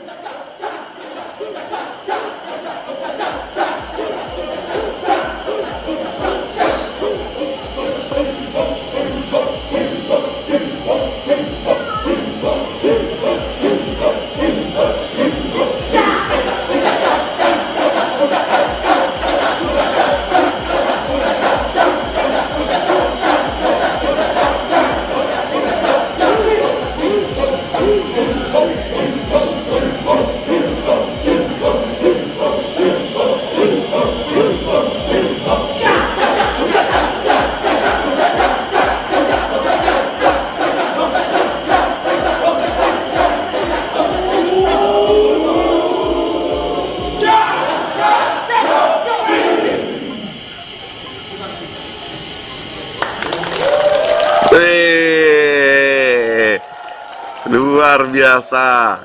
Speaker 3: Luar biasa.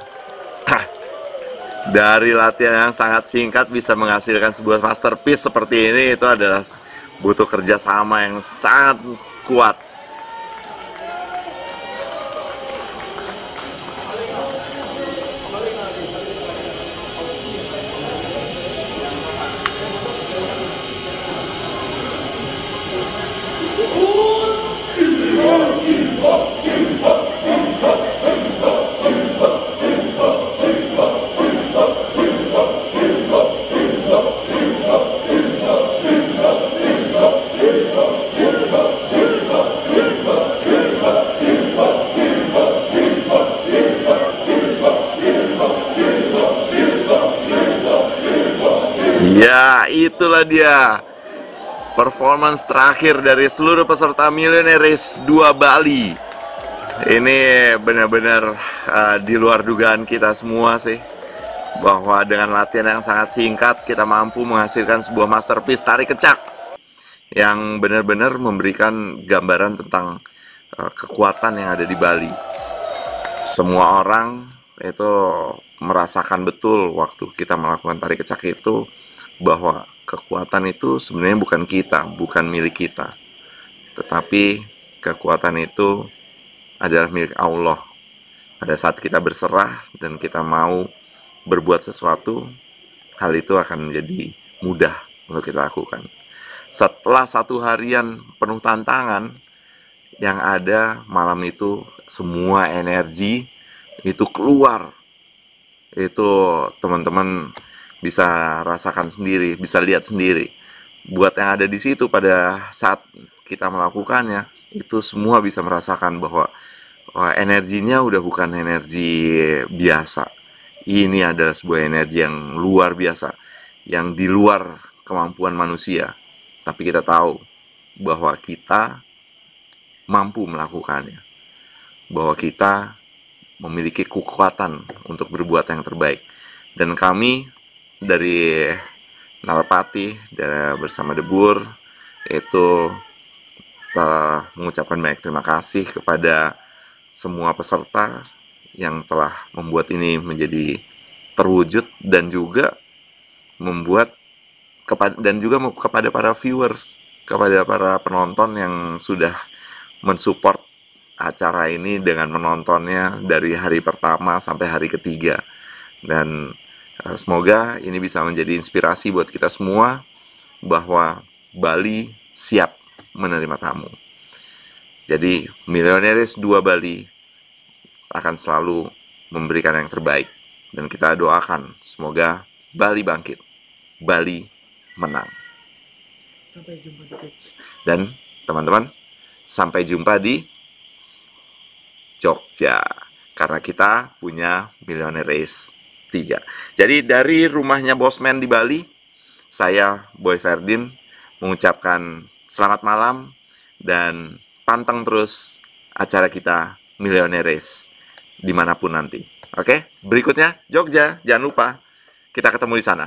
Speaker 3: Dari latihan yang sangat singkat bisa menghasilkan sebuah masterpiece seperti ini, itu adalah butuh kerjasama yang sangat kuat. Ya, itulah dia performance terakhir dari seluruh peserta Millionaire Race 2 Bali. Ini benar-benar di luar dugaan kita semua sih, bahwa dengan latihan yang sangat singkat kita mampu menghasilkan sebuah masterpiece tari kecak yang benar-benar memberikan gambaran tentang kekuatan yang ada di Bali. Semua orang itu merasakan betul waktu kita melakukan tari kecak itu, bahwa kekuatan itu sebenarnya bukan kita, bukan milik kita, tetapi kekuatan itu adalah milik Allah. Pada saat kita berserah dan kita mau berbuat sesuatu, hal itu akan menjadi mudah untuk kita lakukan. Setelah 1 harian penuh tantangan, yang ada malam itu semua energi itu keluar. Itu teman-teman bisa rasakan sendiri, bisa lihat sendiri. Buat yang ada di situ pada saat kita melakukannya, itu semua bisa merasakan bahwa energinya udah bukan energi biasa. Ini adalah sebuah energi yang luar biasa, yang di luar kemampuan manusia. Tapi kita tahu bahwa kita mampu melakukannya, bahwa kita memiliki kekuatan untuk berbuat yang terbaik. Dan kami dari Narapati bersama Debur yaitu telah mengucapkan banyak terima kasih kepada semua peserta yang telah membuat ini menjadi terwujud, dan juga kepada para viewers, kepada para penonton yang sudah mensupport acara ini dengan menontonnya dari hari pertama sampai hari ketiga. Dan semoga ini bisa menjadi inspirasi buat kita semua bahwa Bali siap menerima tamu. Jadi Millionaires 2 Bali akan selalu memberikan yang terbaik, dan kita doakan semoga Bali bangkit, Bali menang.
Speaker 10: Sampai jumpa di
Speaker 3: Dan teman-teman, sampai jumpa di Jogja, karena kita punya Millionaires 3. Jadi dari rumahnya Bosman di Bali, saya Boy Ferdin mengucapkan selamat malam, dan pantang terus acara kita Millionaires dimanapun nanti. Oke, berikutnya Jogja, jangan lupa kita ketemu di sana.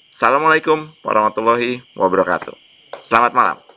Speaker 3: Assalamualaikum warahmatullahi wabarakatuh. Selamat malam.